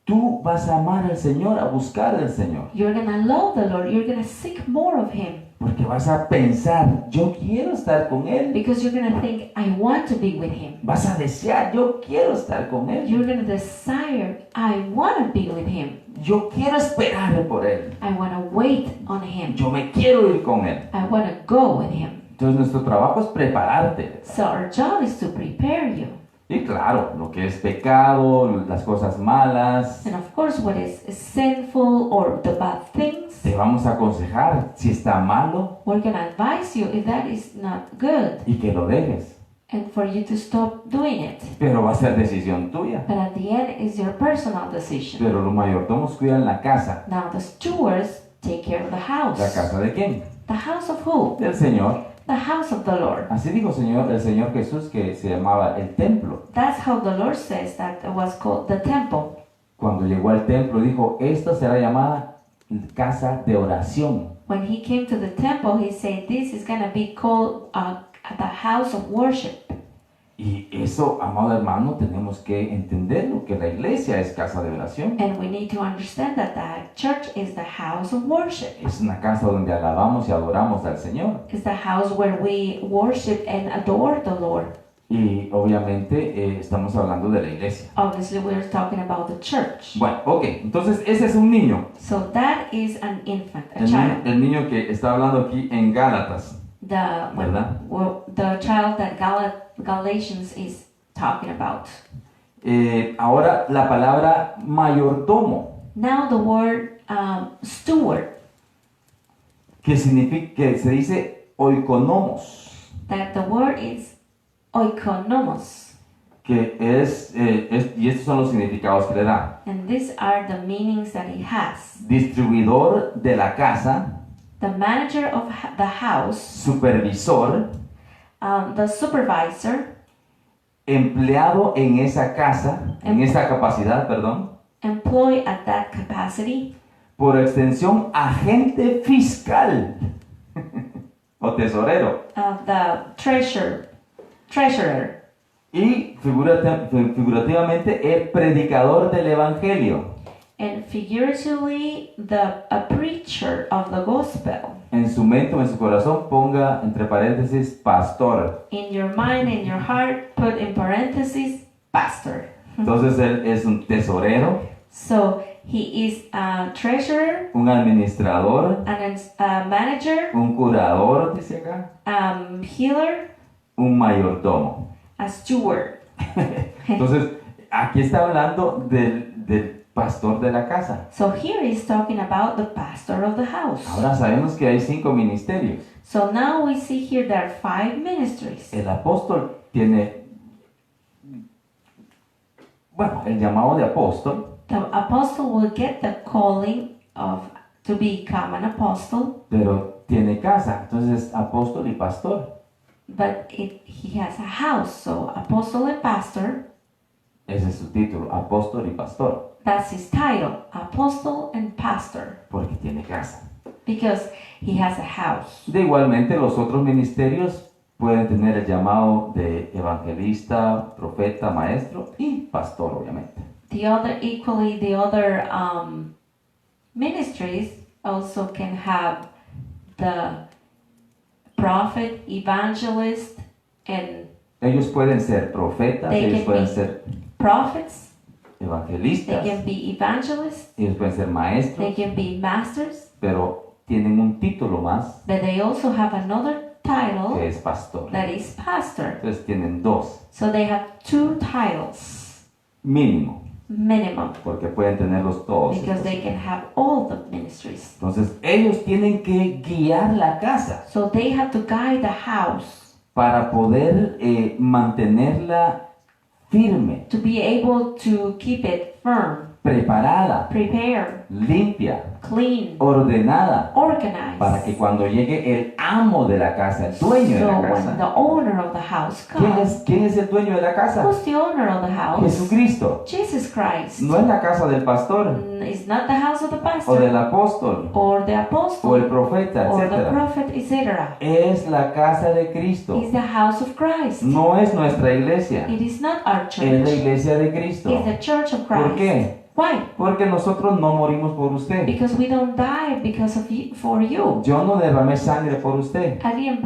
tú vas a amar al Señor, a buscar al Señor. you're going to love the Lord. You're going to seek more of Him. Porque vas a pensar, yo quiero estar con Él. Because you're going to think, I want to be with Him. Vas a desear, yo quiero estar con Él. You're going to desire, I want to be with Him. Yo quiero esperar por Él. I want to wait on Him. Yo me quiero ir con Él. I want to go with Him. Entonces nuestro trabajo es prepararte. So our job is to prepare you. Y claro, lo que es pecado, las cosas malas, And of course, what is sinful or the bad things, te vamos a aconsejar si está malo we're going to advise you if that is not good y que lo dejes. and for you to stop doing it. Pero va a ser decisión tuya. But at the end, it's your personal decision. Pero los mayordomos cuidan la casa. Now, the stewards take care of the house. ¿La casa de quién? The house of who? Del Señor. The house of the Lord. Así dijo el Señor Jesús, que se llamaba el templo. That's how the Lord says that it was called the temple. Cuando llegó al templo dijo, esto será llamada casa de oración. When he came to the temple, he said, this is going to be called the house of worship. Y eso, amado hermano, tenemos que entenderlo, que la iglesia es casa de oración. And we need to understand that the church is the house of worship. Es una casa donde alabamos y adoramos al Señor. It's the house where we worship and adore the Lord. Y obviamente estamos hablando de la iglesia. Obviously, we're talking about the church. Bueno, ok, entonces ese es un niño. So that is an infant, a child. El niño que está hablando aquí en Gálatas. The child that Galatians is talking about. Ahora la palabra mayordomo, Now the word steward, que significa, que se dice oikonomos, that the word is oikonomos. que y estos son los significados que le da. And these are the meanings that it has. Distribuidor de la casa, The manager of the house, supervisor, the supervisor, empleado en esa casa, en esa capacidad, perdón, employee at that capacity, por extensión, agente fiscal o tesorero. the treasurer, Y figurativamente el predicador del evangelio. and figuratively a preacher of the gospel. En su mente o en su corazón ponga entre paréntesis pastor. In your mind, in your heart, put in parentheses, pastor. Entonces él es un tesorero, So he is a treasurer, un administrador, a manager, un curador, dice acá, healer, un mayordomo. a steward. Entonces aquí está hablando del pastor de la casa. So here he's talking about the pastor of the house. Ahora sabemos que hay 5 ministerios. So now we see here there are 5 ministries. El apóstol tiene, bueno, el llamado de apóstol, The apostle will get the calling to become an apostle, pero tiene casa, entonces es apóstol y pastor. but he has a house. So apostle and pastor, Ese es su título, apóstol y pastor, that's his title, apostle and pastor, porque tiene casa. because he has a house. De igualmente los otros ministerios pueden tener el llamado de evangelista, profeta, maestro y pastor, obviamente. The other ministries also can have the prophet, evangelist, and Ellos pueden ser profetas, They ellos can pueden be ser prophets. They evangelistas, can be evangelists. ellos pueden ser They maestros, can be masters. pero tienen un título más But they also have another title que es pastor. that is pastor. Entonces tienen 2 So they have 2 titles mínimo, minimum, porque pueden tenerlos todos. because they can have all the ministries. Entonces ellos tienen que guiar la casa So they have to guide the house para poder mantenerla firme, to be able to keep it firm, preparada, prepared, limpia, clean, ordenada, organized. para que cuando llegue el amo de la casa, el dueño de So la when casa. the owner of the house ¿Quién comes, es el dueño de la casa? who's the owner of the house? Jesucristo. Jesus Christ. No es la casa del pastor It's not the house of the o pastor del apóstol or the o el apostle profeta, or the etc. prophet, etc. Es la casa de Cristo. It's the house of Christ. No es nuestra iglesia, It is not our es la church. iglesia de Cristo. It's the church of ¿Por Christ. qué? Why? Porque nosotros no morimos por usted. Because we don't die because of you, for you. Yo no derramé sangre por usted. I didn't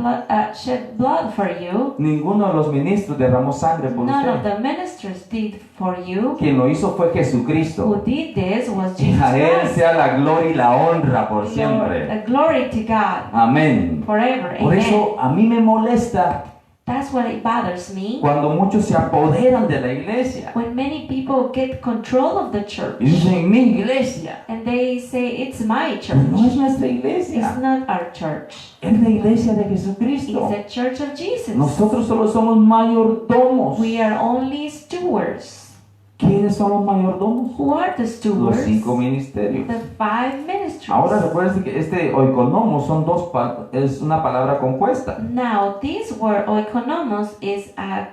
shed blood for you. Ninguno de los ministros derramó sangre por None of usted. the ministers did for you. Quien lo hizo fue Jesucristo. Who did this was Y Jesus a Él Christ. sea la gloria y la honra por Lord, siempre. the glory to God Amén. forever. Por Amen. eso a mí me molesta That's what it bothers me. Cuando muchos se apoderan de la iglesia When many people get control of the church y dicen, mi iglesia. and they say it's my Pues no es church. nuestra It's iglesia, not our church. es la iglesia de It's Jesucristo. the church of Jesus. Nosotros solo somos mayordomos. We are only stewards. ¿Quiénes son los mayordomos? Who are the Los stewards? 5 ministerios. The 5 ministries. Ahora recuerden que este oikonomos son es una palabra compuesta. Now, this word oikonomos is a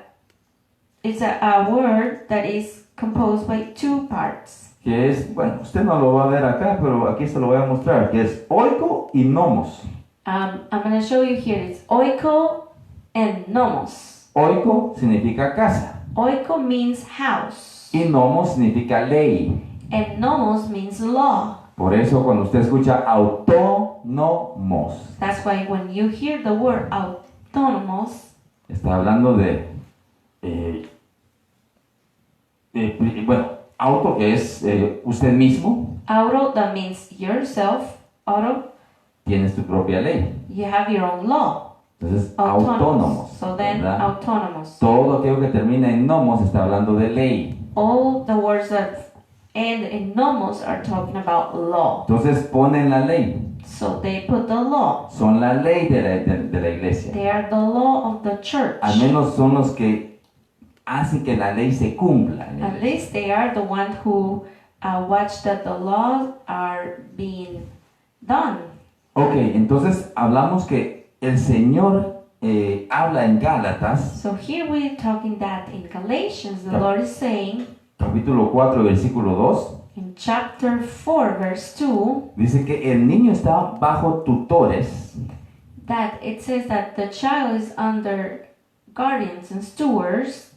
word that is composed by 2 parts. Que es, bueno, usted no lo va a ver acá, pero aquí se lo voy a mostrar, que es oiko y nomos. I'm going to show you here. It's oiko and nomos. Oiko significa casa Oiko means house, y nomos significa ley. and nomos means law. Por eso cuando usted escucha autónomos, That's why when you hear the word autonomos, está hablando bueno, auto que es usted mismo, auto, that means yourself, auto, tienes tu propia ley. you have your own law. Entonces, autónomos. So then, ¿verdad? autonomous. Todo aquello que termina en nomos está hablando de ley. All the words that end in nomos are talking about law. Entonces ponen la ley. So they put the law. Son la ley de la iglesia. They are the law of the church. Al menos son los que hacen que la ley se cumpla. en la At iglesia. least they are the one who watch that the laws are being done. Ok, entonces hablamos que el Señor habla en Gálatas, So here we're talking that in Galatians, the Yep. Lord is saying capítulo 4, versículo 2, in chapter 4, verse 2, dice que el niño está bajo tutores that it says that the child is under guardians and stewards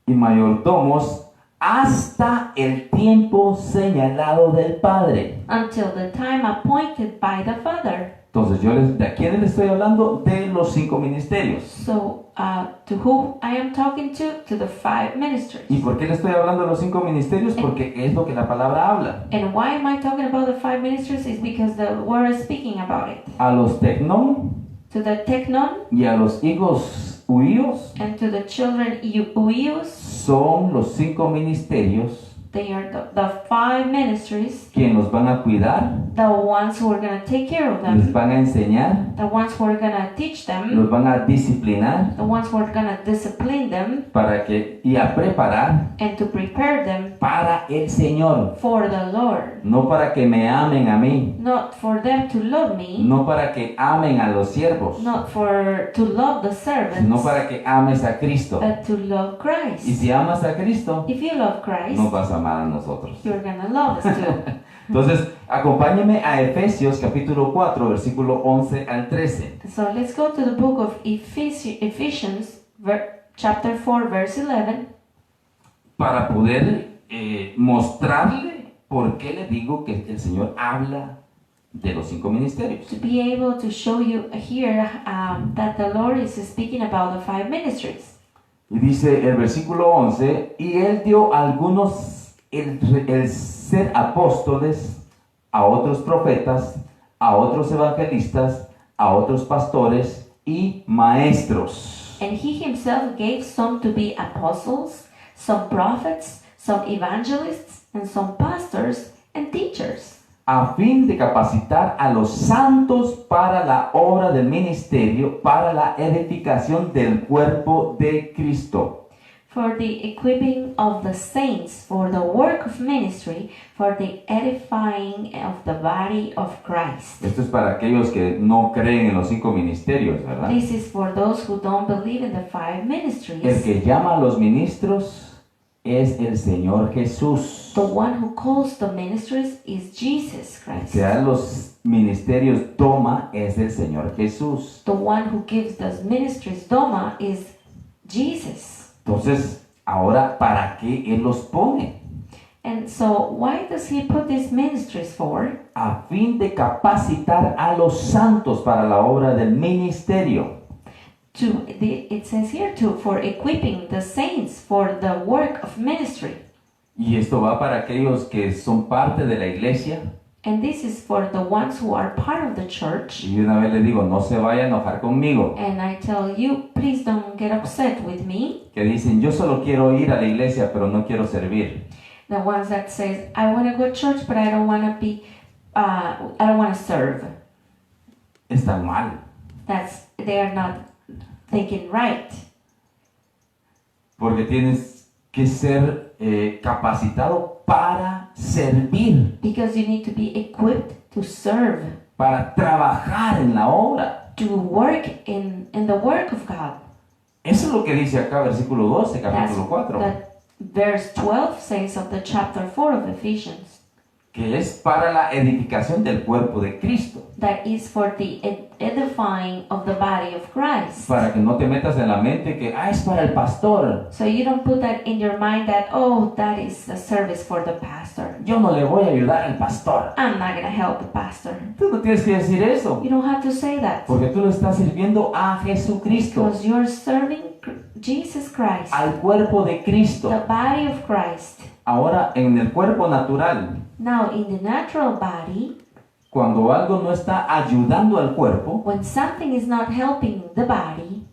y mayordomos hasta el tiempo señalado del Padre. until the time appointed by the Father. Entonces, ¿de a quién le estoy hablando? De los 5 ministerios. So, to whom I am talking to the 5 ministries. ¿Y por qué le estoy hablando de los 5 ministerios? Porque es lo que la palabra habla. And why am I talking about the 5 ministries? Is because the word is speaking about it. A los tecnón To the teknon y a los higos huíos and to the children uios, son los 5 ministerios they are the 5 ministries, quienes los van a cuidar, the ones who are going to take care of les them, van a enseñar, the ones who are going to teach them, los van a disciplinar the ones who are going to discipline them, y a preparar and to prepare them para el Señor. for the Lord. No para que me amen a mí, Not for them to love me, no para que amen a los siervos, not for to love the servants, sino para que ames a Cristo. but to love Y Christ. si amas a Cristo, If you love Christ, nos vas a amar a nosotros. you're going to love us too. Entonces, acompáñeme a Efesios capítulo 4, versículo 11 al 13. So let's go to the book of Ephesians, chapter 4, verse 11, Para poder mostrarle por qué le digo que el Señor habla de los 5 ministerios. to be able to show you here that the Lord is speaking about the 5 ministries. Y dice el versículo 11, y Él dio a algunos el ser apóstoles, a otros profetas, a otros evangelistas, a otros pastores y maestros. And he himself gave some to be apostles, some prophets, some evangelists, and some pastors and teachers, A fin de capacitar a los santos para la obra del ministerio, para la edificación del cuerpo de Cristo. for the equipping of the saints, for the work of ministry, for the edifying of the body of Christ. Esto es para aquellos que no creen en los 5 ministerios, ¿verdad? This is for those who don't believe in the 5 El ministries. que llama a los ministros es el Señor Jesús. The one who calls the ministries is Jesus El Christ. que a los ministerios toma es el Señor Jesús. The one who gives the ministries doma is Jesus. Entonces, ahora, ¿para qué Él los pone? And so why does he put these ministries for? A fin de capacitar a los santos para la obra del ministerio. It says here for equipping the saints for the work of ministry. Y esto va para aquellos que son parte de la iglesia, And this is for the ones who are part of the church. Y una vez le digo, no se vaya a enojar conmigo. And I tell you, please don't get upset with me. Que dicen, yo solo quiero ir a la iglesia, pero no quiero servir. The ones that says, I want to go to church, but I don't want to be, I don't want to serve. Están mal. They are not thinking right. Porque tienes que ser capacitado para servir, Because you need to be equipped to serve, para trabajar en la obra. to work in the work of God. Eso es lo que dice acá versículo 12, That's capítulo 4. that verse 12 says of the chapter 4 of Ephesians. Que es para la edificación del cuerpo de Cristo. That is for the edifying of the body of Christ. Para que no te metas en la mente que, es para el pastor. So you don't put that in your mind that, oh, that is a service for the pastor. Yo no le voy a ayudar al pastor. I'm not going to help the pastor. Tú no tienes que decir eso. You don't have to say that. Porque tú le estás sirviendo a Jesucristo. Because you're serving Jesus Christ, Al cuerpo de Cristo. the body of Christ. Ahora, en el cuerpo natural, Now, in the natural body, cuando algo no está ayudando al cuerpo, when something is not helping the body,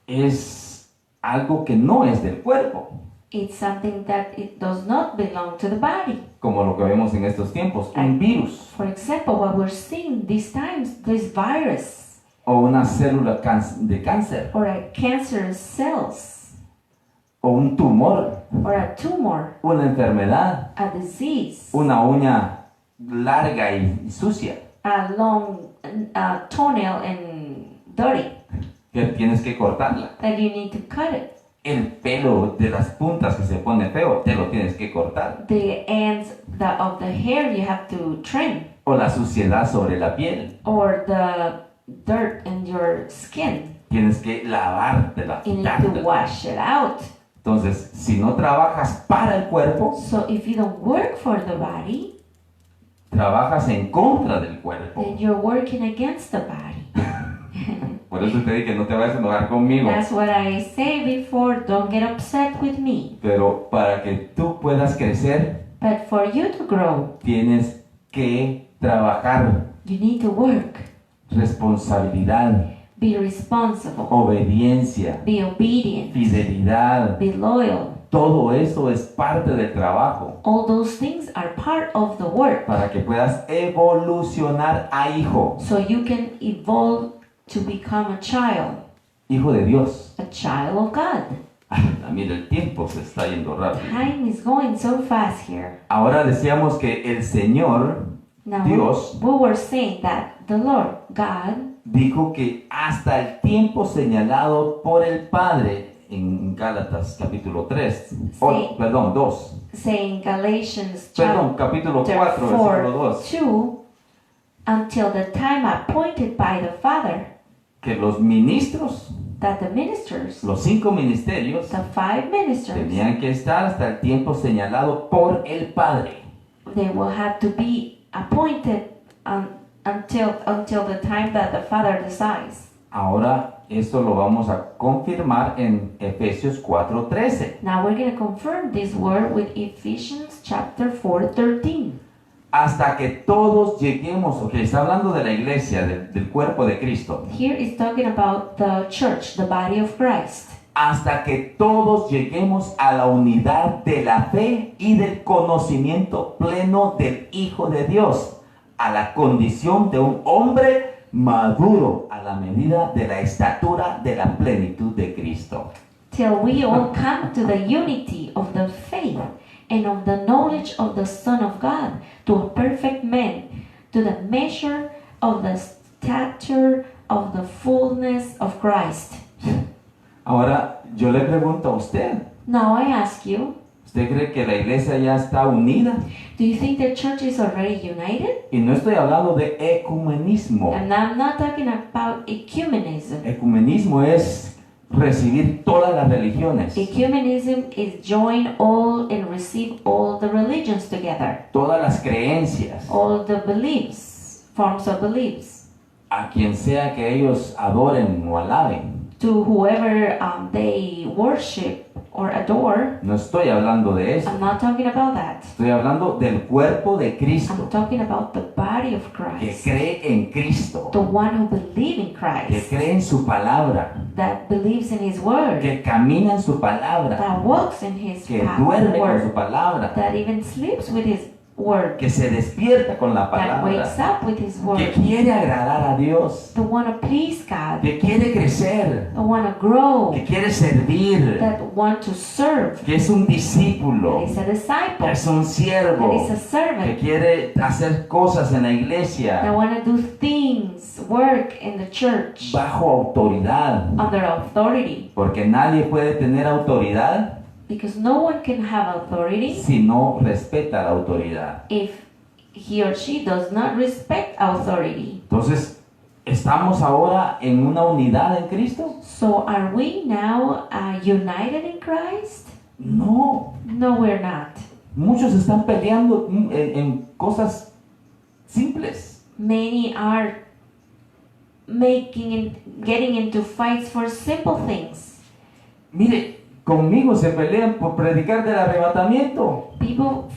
es algo que no es del cuerpo. it's something that it does not belong to the body. Como lo que vemos en estos tiempos, un virus For example, what we're seeing these times, this virus o una célula de cáncer or a cancerous cells o un tumor, or a tumor, una enfermedad, a disease, una uña larga y sucia a long toenail and dirty, que tienes que cortarla. that you need to cut it. El pelo de las puntas que se pone feo, te lo tienes que cortar. The ends of the hair you have to trim, O la suciedad sobre la piel, or the dirt in your skin. tienes que lavártela, You need to quitártela. wash it out. Entonces, si no trabajas para el cuerpo, So if you don't work for the body, trabajas en contra del cuerpo. then you're working against the body. Por eso te dije que no te vayas a enojar conmigo. That's what I say before. Don't get upset with me. Pero para que tú puedas crecer, But for you to grow, tienes que trabajar. you need to work. Responsabilidad, Be responsible. obediencia, Be obedient. fidelidad. Be loyal. Todo eso es parte del trabajo All those things are part of the work. para que puedas evolucionar a hijo, So you can evolve to become a child hijo de Dios. of God. Mira, el tiempo se está yendo rápido. Time is going so fast here. Ahora decíamos que el Señor Now, Dios we were saying that the Lord, God, dijo que hasta el tiempo señalado por el Padre en Gálatas capítulo 3, perdón, 2. saying Galatians Perdón, chapter capítulo 4, versículo 2. 2, until the time appointed by the Father, Que los ministros, that the ministers, los 5 ministerios, the 5 ministers, tenían que estar hasta el tiempo señalado por el Padre. they will have to be appointed until the time that the Father decides. Ahora esto lo vamos a confirmar en Efesios 4:13. Now we're going to confirm this word with Ephesians chapter 4:13. Hasta que todos lleguemos, ok, está hablando de la iglesia, del cuerpo de Cristo. Here is talking about the church, the body of Christ. Hasta que todos lleguemos a la unidad de la fe y del conocimiento pleno del Hijo de Dios, a la condición de un hombre maduro a la medida de la estatura de la plenitud de Cristo. Till we all come to the unity of the faith and of the knowledge of the Son of God, to a perfect man, to the measure of the stature of the fullness of Christ. Ahora, yo le pregunto a usted, Now I ask you, ¿usted cree que la iglesia ya está unida? do you think the church is already united? Y no estoy hablando de ecumenismo. And I'm not talking about ecumenism. Ecumenismo es recibir todas las religiones, Ecumenism is join all and receive all the religions together, todas las creencias, all the beliefs, forms of beliefs, a quien sea que ellos adoren o alaben. to whoever they worship or adore. No estoy hablando de eso. I'm not talking about that. Estoy hablando del cuerpo de I'm Cristo, talking about the body of que Christ. cree en Cristo, The one who believes in que Christ, cree en su palabra, that believes in His Word, que camina en su palabra, that walks in His que path, duerme con su Word, palabra, that even sleeps with His Word, que se despierta con la that wakes palabra, up with His que Word, quiere agradar a Dios, the one to please God, que quiere crecer, the one to grow, que quiere servir, that want to serve, que es un discípulo, that is a disciple, que es un that siervo, is a que servant, quiere hacer cosas en la that iglesia want to do things, work in the church bajo autoridad, under authority, porque nadie puede tener autoridad because no one can have authority si no respeta la autoridad. if he or she does not respect authority. Entonces, ¿estamos ahora en una unidad en Cristo? So are we now united in Christ? No. No, we're not. Muchos están peleando en cosas simples. Many are getting into fights for simple things. Mire, conmigo se pelean por predicar del arrebatamiento. People,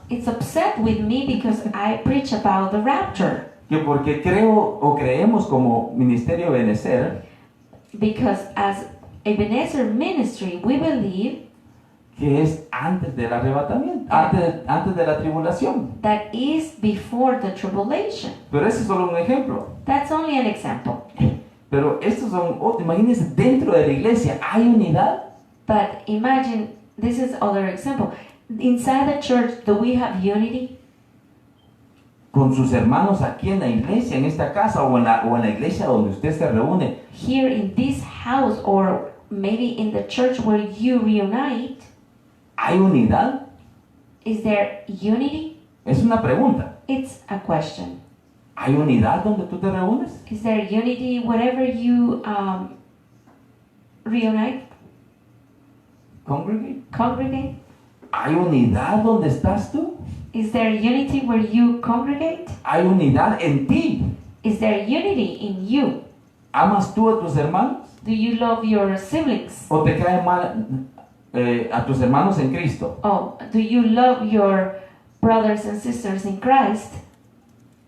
it's upset with me because I preach about the rapture. Que porque creo o creemos como Ministerio Benecer Because as Ebenezer Ministry, we believe que es antes del arrebatamiento, antes de la tribulación. that is before the tribulation. Pero ese es solo un ejemplo. That's only an example. Pero estos son, imagínense, dentro de la iglesia hay unidad. But imagine, this is other example. Inside the church, do we have unity? Con sus hermanos aquí en la iglesia, en esta casa o en la iglesia donde usted se reúne. Here in this house or maybe in the church where you reunite, ¿Hay unidad? is there unity? Es una pregunta. It's a question. ¿Hay unidad donde tú te reúnes? Is there unity wherever you reunite, Congregate. congregate? ¿Hay unidad donde estás tú? Is there unity where you congregate? ¿Hay unidad en ti? Is there unity in you? ¿Amas tú a tus hermanos? Do you love your siblings? ¿O te cae mal a tus hermanos en Cristo? Oh, do you love your brothers and sisters in Christ?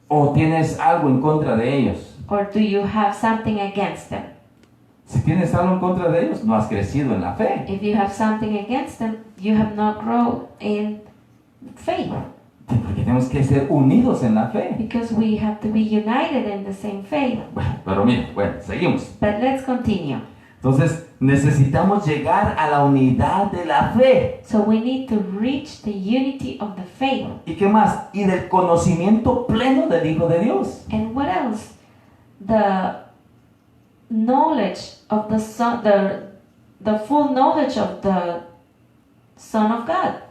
¿O tienes algo en contra de ellos? Or do you have something against them? Si tienes algo en contra de ellos, no has crecido en la fe. If you have something against them, you have not grown in faith. Porque tenemos que ser unidos en la fe. Because we have to be united in the same faith. Bueno, pero mira, seguimos. But let's continue. Entonces, necesitamos llegar a la unidad de la fe. So we need to reach the unity of the faith. ¿Y qué más? Y del conocimiento pleno del Hijo de Dios. And what else? The knowledge of the Son, the full knowledge of the Son of God.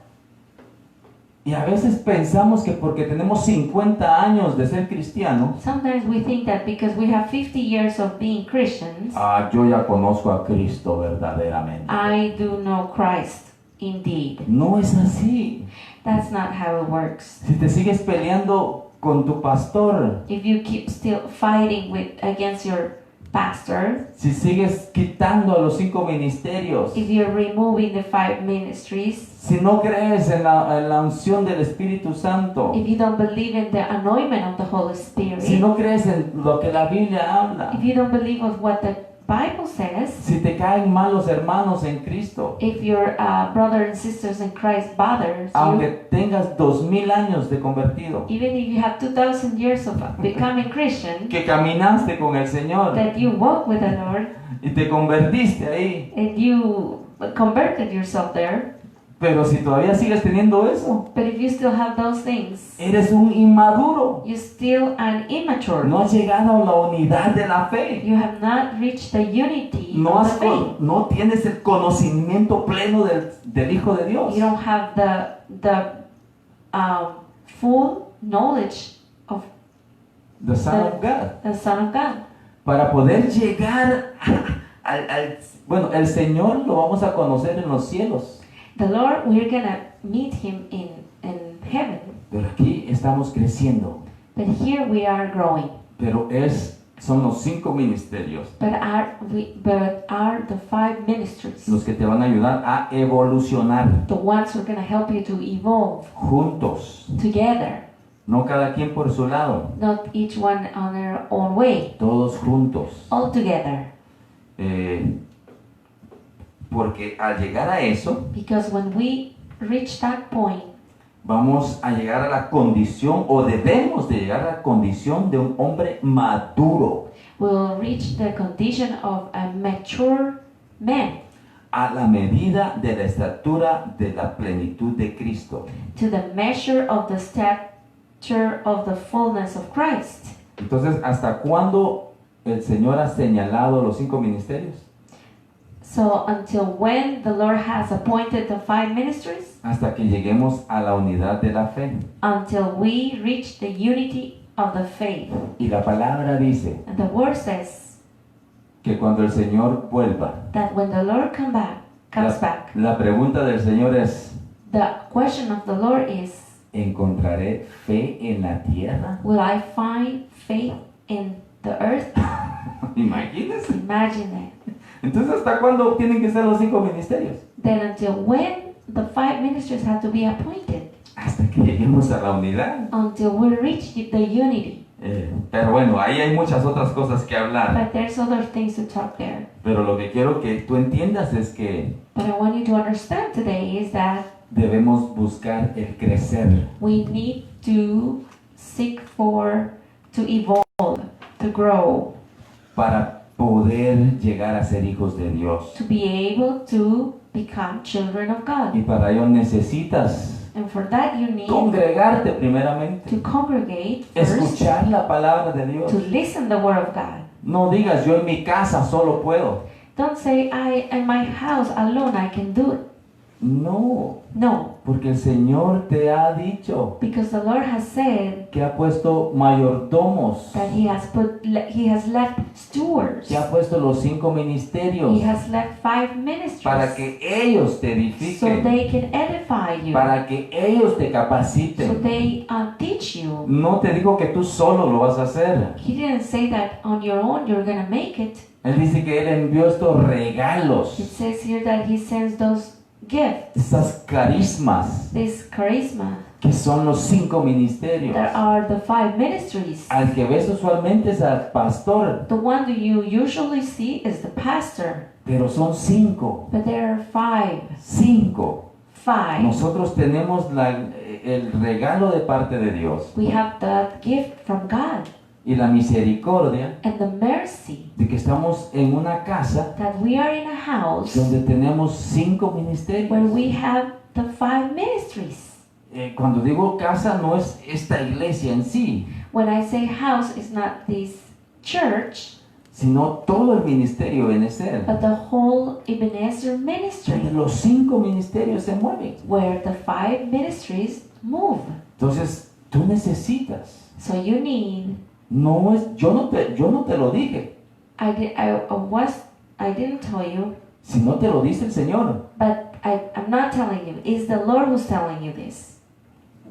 Y a veces pensamos que porque tenemos 50 años de ser cristiano, Sometimes we think that because we have 50 years of being Christians, yo ya conozco a Cristo verdaderamente. I do know Christ indeed. No es así. That's not how it works. Si te sigues peleando con tu pastor, If you keep still fighting against your pastor, si sigues quitando a los 5 ministerios, if you're removing the 5 ministries, si no crees en la unción del Espíritu Santo, if you don't believe in the anointment of the Holy Spirit, si no crees en lo que la Biblia habla, if you don't believe of what the Bible says, si te caen mal los hermanos en Cristo, if your brother and sisters in Christ bothers aunque you, tengas 2000 años de convertido, even if you have 2,000 years of becoming Christian, que caminaste con el Señor that you walk with the Lord y te convertiste ahí, and you converted yourself there, pero si todavía sigues teniendo eso, but if you still have those things, eres un inmaduro. you're still an immature. No has llegado a la unidad de la fe. You have not reached the unity No, of the faith. no tienes el conocimiento pleno del Hijo de Dios. You don't have the full knowledge of The Son of God. the Son of God. Para poder llegar bueno, el Señor lo vamos a conocer en los cielos. The Lord, we're gonna meet Him in heaven. Pero aquí estamos creciendo. But here we are growing. Pero es son los 5 ministerios but are the 5 ministries, los que te van a ayudar a evolucionar the ones who are going to help you to evolve juntos, together, no cada quien por su lado, not each one on their own way, todos juntos. all together. Porque al llegar a eso, Because when we reach that point, vamos a llegar a la condición, o debemos de llegar a la condición de un hombre maduro, we'll reach the condition of a mature man, a la medida de la estatura de la plenitud de Cristo. to the measure of the stature of the fullness of Christ. Entonces, ¿hasta cuándo el Señor ha señalado los 5 ministerios? So until when the Lord has appointed the 5 ministries? Hasta que lleguemos a la unidad de la fe. Until we reach the unity of the faith. Y la palabra dice And the word says que cuando el Señor vuelva, that when the Lord comes back, la pregunta del Señor es, the question of the Lord is, ¿encontraré fe en la tierra? will I find faith in the earth? Imagínense. Imagine that. Entonces, ¿hasta cuándo tienen que ser los 5 ministerios? Then until when the 5 ministries have to be appointed? Hasta que lleguemos a la unidad. Until we reach the unity. Pero bueno, ahí hay muchas otras cosas que hablar. But there's other things to talk there. Pero lo que quiero que tú entiendas es que But I want you to understand today is that debemos buscar el crecer. we need to seek to evolve, to grow, Para poder llegar a ser hijos de Dios. to be able to become children of God. Y para ello necesitas And for that you need congregarte primeramente, to congregate first, escuchar la palabra de Dios. to listen the word of God. No digas, yo en mi casa solo puedo. Don't say, in my house alone I can do it. No, No, porque el Señor te ha dicho because the Lord has said que ha puesto mayordomos, that He has left stewards. que ha puesto los 5 He ministerios has left 5 ministries para que ellos te so edifiquen, they can edify you, para que ellos te so capaciten. they teach you. No te digo que tú solo lo vas a hacer. He didn't say that on your own you're gonna make it. Él dice que Él envió estos It regalos, says here that He sends those gifts, estas carismas, this charisma, que son los 5 ministerios. that are the 5 ministries. Al que ves usualmente es al pastor, The one that you usually see is the pastor, pero son 5. but there are 5. 5. 5. Nosotros tenemos el regalo de parte de Dios We have the gift from God y la misericordia and the mercy de que estamos en una casa that we are in a house donde tenemos 5 where ministerios. we have the 5 ministries. Cuando digo casa no es esta iglesia en sí, When I say house, it's not this church, sino todo el ministerio en ser, but the whole Ebenezer ministry, donde los 5 ministerios se mueven. where the 5 ministries move. Entonces, tú necesitas. So you need. No es, yo no te lo dije, I didn't tell you, si no te lo dice el Señor. but I'm not telling you. It's the Lord who's telling you this.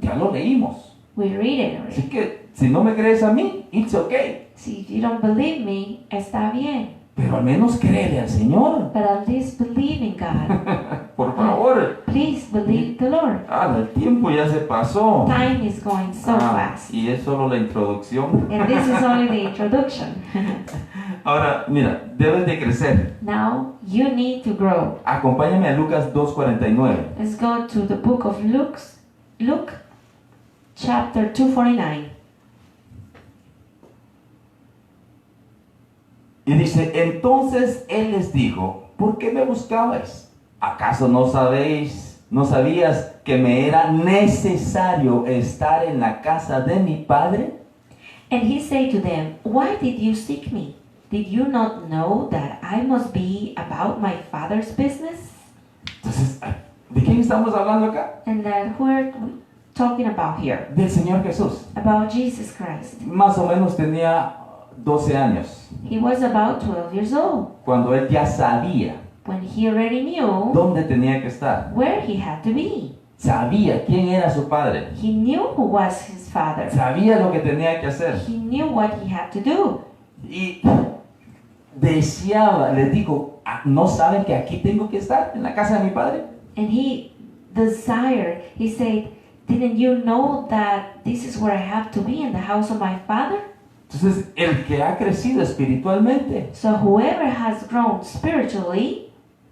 Ya lo leímos. We read it Así already. que si no me crees a mí, it's okay. See, if you don't believe me, está bien. Pero al menos créele al Señor. But at least believe in God. Por favor. Please believe the Lord. El tiempo ya se pasó. Time is going so fast. Y es solo la introducción. And this is only the introduction. Ahora, mira, debes de crecer. Now you need to grow. Acompáñame a Lucas 2:49. Let's go to the book of Luke chapter 249. Y dice, entonces él les dijo, ¿por qué me buscabais? ¿Acaso no sabías que me era necesario estar en la casa de mi padre? And he said to them, why did you seek me? Did you not know that I must be about my father's business? Entonces, ¿de quién estamos hablando acá? And then who are we talking about here? Del Señor Jesús. About Jesus Christ. Más o menos tenía 12 años, He was about 12 years old cuando él ya sabía when he already knew dónde tenía que estar. where he had to be. Sabía quién era su padre. He knew who was his father. Sabía lo que tenía que hacer. He knew what he had to do. Y deseaba, les digo, ¿no saben que aquí tengo que estar en la casa de mi padre? And he desired, he said, didn't you know that this is where I have to be, in the house of my father? Entonces, el que ha crecido espiritualmente, So whoever has grown spiritually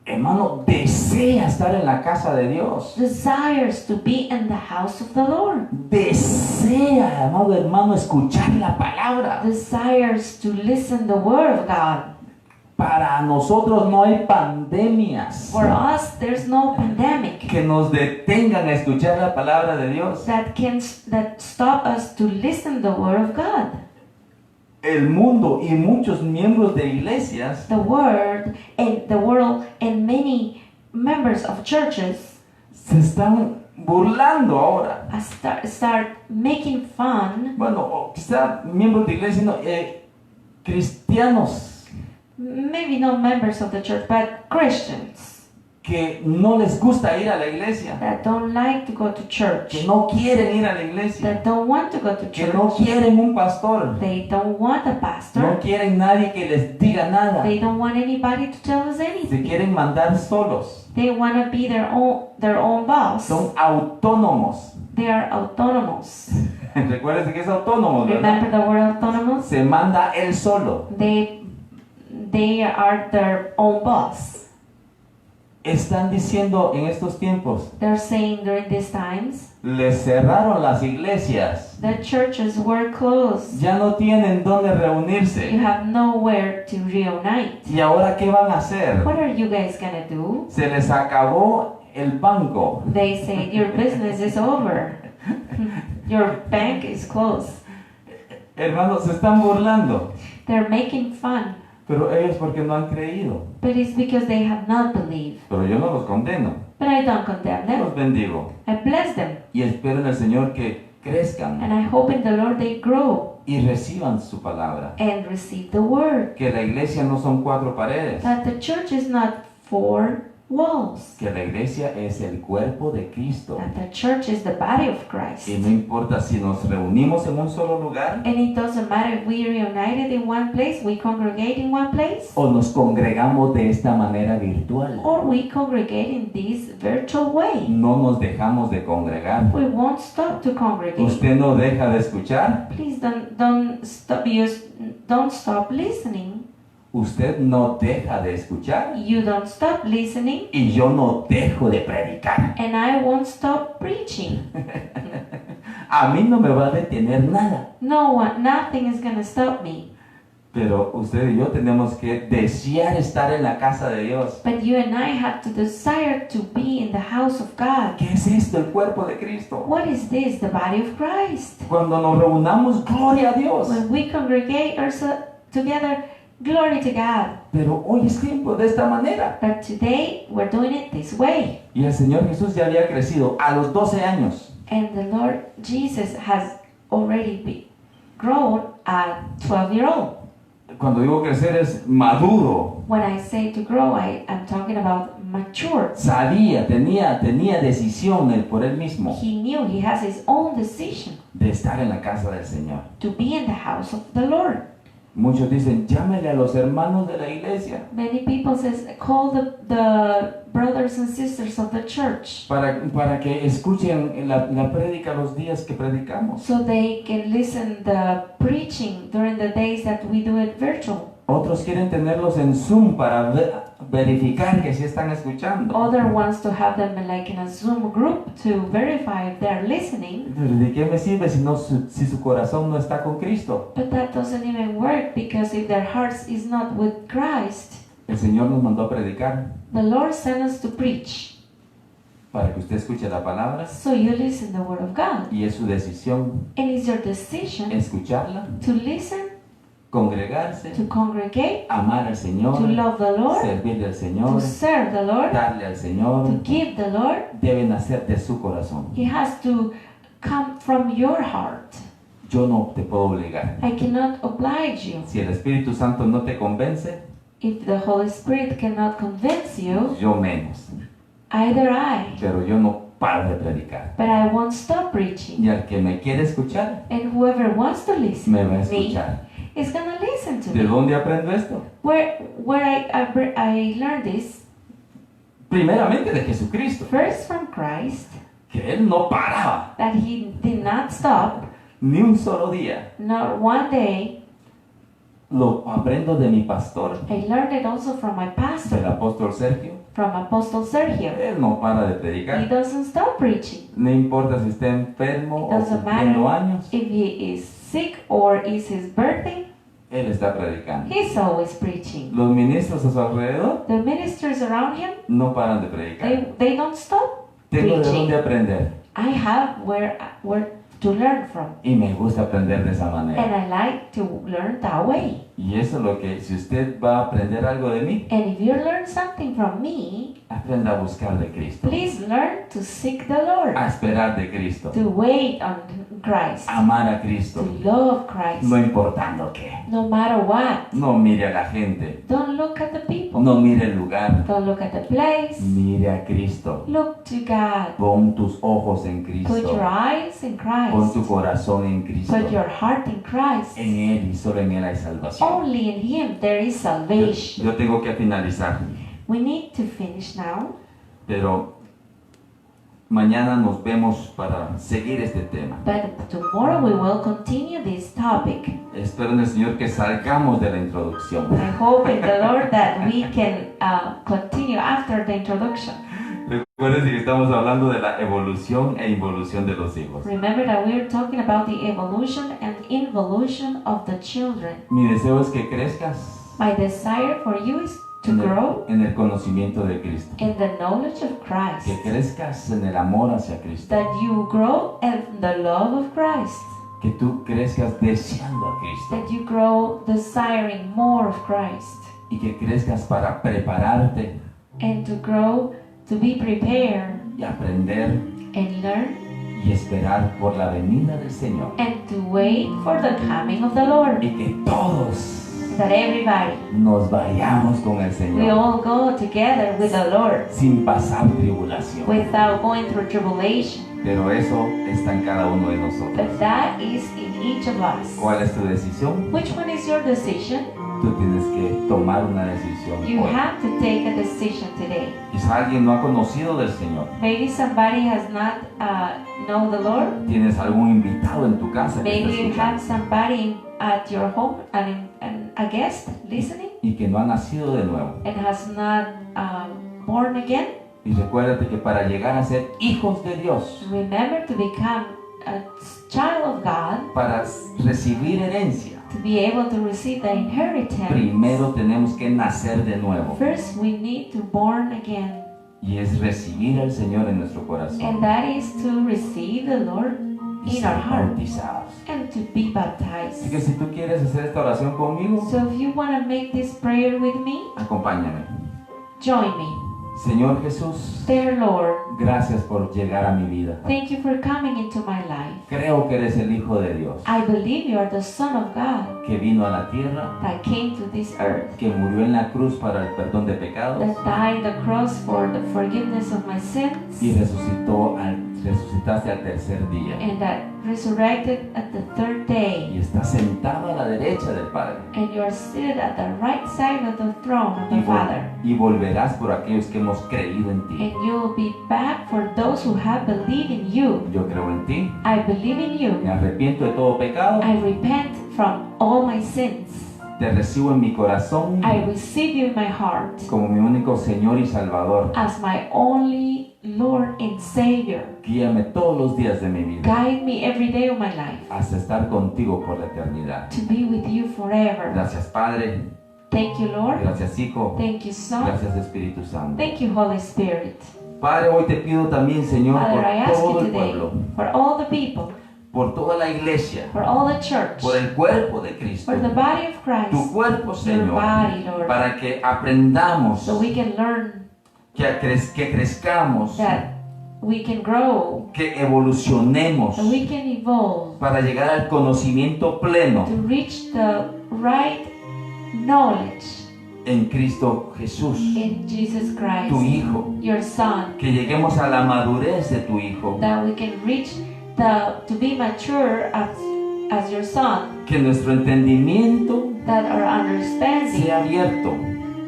hermano, desea estar en la casa de Dios. desires to be in the house of the Lord. Desea, amado hermano, escuchar la palabra. Desires to listen the word of God. Para nosotros no hay pandemias For us, there's no pandemic que nos detengan a escuchar la palabra de Dios. that stop us to listen the word of God. El mundo y muchos miembros de iglesias The word and the world and many members of churches se están burlando ahora. start making fun. Bueno, o quizá miembros de iglesia, no, cristianos Maybe not members of the church, but Christians que no les gusta ir a la iglesia, that don't like to go to church, que no quieren ir a la iglesia, that don't want to go to que no church. quieren un pastor, They don't want a no pastor. quieren nadie que les diga nada, They don't want anybody to tell us se anything. quieren mandar solos, They want to be their own boss. son autónomos. They are autonomous. Recuerden que es autónomo, ¿verdad? Remember the word autonomous? Se manda él solo. They are their own boss. Están diciendo en estos tiempos, They're saying during these times, les cerraron las iglesias, the churches were closed. ya no tienen dónde You reunirse. have nowhere to reunite. ¿Y ahora qué van a hacer? What are you guys gonna do? Se les acabó el banco. They say your business is over. Your bank is closed. Hermanos, se están burlando. They're making fun, Pero ellos porque no han creído. but it's because they have not believed. Pero yo no los condeno. But I don't condemn them. Los bendigo. I bless them, Y espero en el Señor que crezcan and I hope in the Lord they grow y reciban su palabra. and receive the word. Que la iglesia no son 4 paredes. That the church is not 4 walls. Que la iglesia es el cuerpo de Cristo. That the church is the body of Christ. Y no importa si nos reunimos en un solo lugar And it doesn't matter if we are united in one place, we congregate in one place, o nos congregamos de esta manera virtual. or we congregate in this virtual way. No nos dejamos de congregar. We won't stop to congregate. Usted no deja de escuchar. Please don't stop listening. Usted no deja de escuchar. You don't stop listening, Y yo no dejo de predicar. and I won't stop preaching. A mí no me va a detener nada. Nothing is gonna stop me. Pero usted y yo tenemos que desear estar en la casa de Dios. But you and I have to desire to be in the house of God. ¿Qué es esto? El cuerpo de Cristo. What is this? The body of Christ. Cuando nos reunamos, gloria a Dios. When we congregate ourselves together, glory to God. Pero hoy es tiempo de esta manera. But today we're doing it this way. Y el Señor Jesús ya había crecido a los 12 años. And the Lord Jesus has already grown at 12-year-old. Cuando digo crecer es maduro. When I say to grow, I'm talking about mature. Sabía, tenía decisión por él mismo He knew he has his own decision de estar en la casa del Señor. to be in the house of the Lord. Muchos dicen, llámele a los hermanos de la iglesia Many people says, call the brothers and sisters of the church para que escuchen la prédica los días que predicamos. so they can listen the preaching during the days that we do it virtual. Otros quieren tenerlos en Zoom para verificar que sí están escuchando. Other wants to have them like in a Zoom group to verify if they're listening. ¿De qué me sirve si su corazón no está con Cristo? But that doesn't even work because if their hearts is not with Christ, El Señor nos mandó a predicar the Lord sent us to preach. para que usted escuche la palabra So you listen the word of God. y es su decisión And it's your decision escucharla, to listen, congregarse, to congregate, amar al Señor, to love the Lord, servirle al to Señor, serve the Lord, darle al Señor. to give the Lord. Debe nacer de su corazón. It has to come from your heart. Yo no te puedo obligar. I cannot oblige you. Si el Espíritu Santo no te convence, If the Holy Spirit cannot convince you, yo menos. either I. Pero yo no paro de predicar. But I won't stop preaching. Y al que me quiere escuchar, And whoever wants to listen me va a to me escuchar. is gonna listen to ¿De me. dónde aprendo esto? Where I learned this Primeramente de Jesucristo, first from Christ, que Él no paraba that He did not stop, ni un solo día. not one day. Lo aprendo de mi pastor, I learned it also from my del pastor, apóstol Sergio. from Apostle Sergio. Él no para de He predicar. doesn't stop preaching. No importa si está enfermo It o doesn't cumpliendo matter años, if he is sick or is his birthday. Él está predicando. He's always preaching. Los ministros a su alrededor The ministers around him, no paran de predicar. they don't stop Tengo de preaching. dónde aprender I have where to learn from, y me gusta aprender de esa manera. and I like to learn that way. Y eso es lo que, si usted va a aprender algo de mí, And if you learn something from me, aprenda a buscar de Cristo, please learn to seek the Lord, a esperar de Cristo, to wait on Christ, a amar a to Cristo, love Christ, no importando qué. no matter what. No mire a la gente, Don't look at the people. no mire el lugar, Don't look at the place. mire a Cristo. Look to God. Pon tus ojos en Put Cristo, your eyes in pon tu Christ. corazón en Cristo. Put your heart in Christ. En Él y solo en Él hay salvación. Only in Him there is salvation. Yo tengo que finalizar, We need to finish now, pero mañana nos vemos para seguir este tema. but tomorrow we will continue this topic. Espero en el Señor que salgamos de la introducción. I hope in the Lord that we can continue after the introduction. Recuerden que estamos hablando de la evolución e involución de los hijos. Remember that we are talking about the evolution and involution of the children. Mi deseo es que crezcas My desire for you is to grow en el conocimiento de Cristo. in the knowledge of Christ. Que crezcas en el amor hacia Cristo. That you grow in the love of Christ. Que tú crezcas deseando a Cristo. That you grow desiring more of Christ. Y que crezcas para prepararte And to grow, to be prepared y aprender and learn y esperar por la venida del Señor. and to wait for the coming of the Lord. Y que todos That everybody, nos vayamos con el we Señor all go together with the Lord sin pasar tribulación. without going through tribulation. Pero eso está en cada uno de nosotros. But that is in each of us. ¿Cuál es tu decisión? Which one is your decision? Tú tienes que tomar una decisión You hoy. have to take a decision today. Quizá alguien no ha conocido del Señor. Maybe somebody has not know the Lord. Tienes algún invitado en tu casa que Maybe está you have escuchando somebody at your home and a guest listening y que no ha nacido de nuevo. and has not born again. Y recuérdate que para llegar a ser hijos de Dios, Remember to become a child of God, para recibir herencia, to be able to receive the inheritance. primero tenemos que nacer de nuevo. First, we need to born again, Y es recibir al Señor en nuestro and corazón that is to receive the Lord y in our ser heart bautizados. and to be Así que baptized. si tú quieres hacer esta oración conmigo, So if you want to make this prayer with me, acompáñame. join me. Señor Jesús, Dear Lord, gracias por llegar a mi vida. thank you for coming into my life. Creo que eres el Hijo de Dios, I believe you are the Son of God que vino a la tierra, that came to this earth, que murió en la cruz para el perdón de pecados that died on the cross for the forgiveness of my sins, y resucitaste al tercer día. and that resurrected at the third Y day. estás sentado a la derecha del Padre. And you are seated at the right side of the throne of the Father. Y volverás por aquellos que hemos creído en ti. And you will be back for those who have believed in you. Yo creo en ti, I believe in me you. arrepiento de todo pecado, I repent from all my sins. te recibo en mi corazón I receive you in my heart como mi único Señor y Salvador. as my only Lord and Savior. Guíame todos los días de mi vida Guide me every day of my life hasta estar contigo por la eternidad. to be with you forever. Gracias Padre, Thank you, Lord. gracias Hijo, Thank you, Son. gracias Espíritu Santo. Thank you, Holy Spirit. Padre, hoy te pido también, Señor, Father, I por ask todo you el today pueblo, for all the people, por toda la iglesia, for all the church, por el cuerpo de Cristo, for the body of tu Christ, cuerpo, your Señor, body, Lord, para que aprendamos, so we can learn, que crezcamos, that we can grow, que evolucionemos that we can evolve para llegar al conocimiento pleno to reach the right knowledge en Cristo Jesús, in Jesus tu Christ, Hijo, your Son, que lleguemos a la madurez de tu Hijo, that we can reach to be mature as as your Son, que nuestro entendimiento that our understanding sea abierto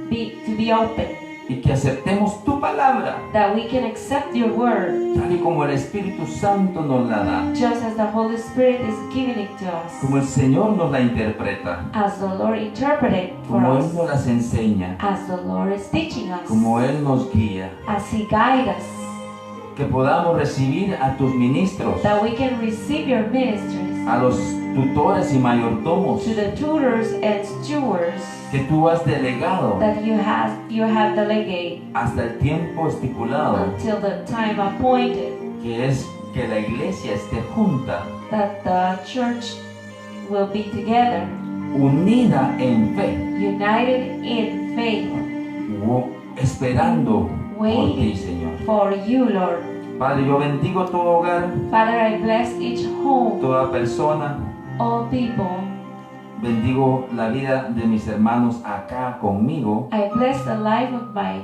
to be open, y que aceptemos tu palabra that we can accept your word tal y como el Espíritu Santo nos la da, just as the Holy Spirit is giving it to us, como el Señor nos la interpreta, as the Lord interpreted for como Él us, nos las enseña, as the Lord is teaching us, como Él nos guía, as He guides us, que podamos recibir a tus ministros, that we can receive your ministries, a los tutores y mayordomos to the tutors and stewards que tú has delegado that you have delegated hasta el tiempo estipulado, until the time appointed, que es que la iglesia esté junta, that the church will be together, unida en fe, united in faith, esperando por ti, waiting Señor. for you, Lord. Padre, yo bendigo tu hogar, Father, I bless each home, toda persona. all people. Bendigo la vida de mis hermanos acá conmigo, I bless the life of my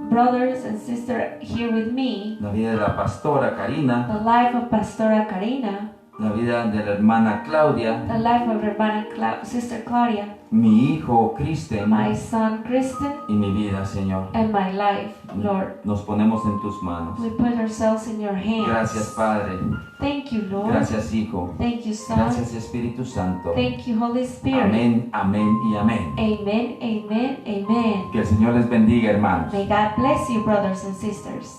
brothers and sisters here with me, la vida de la pastora Karina, the life of Pastora Karina, la vida de la hermana Claudia, the life of Hermana Sister Claudia, mi hijo Kristen my son Kristen, y mi vida, Señor. and my life, Lord. Nos ponemos en tus manos. We put ourselves in your hands. Gracias, Padre. Thank you, Lord. Gracias, Hijo. Thank you, Son. Gracias, Espíritu Santo. Thank you, Holy Spirit. Amén, amén y amén. Amen, amen, amen. Que el Señor les bendiga, hermanos. May God bless you, brothers and sisters.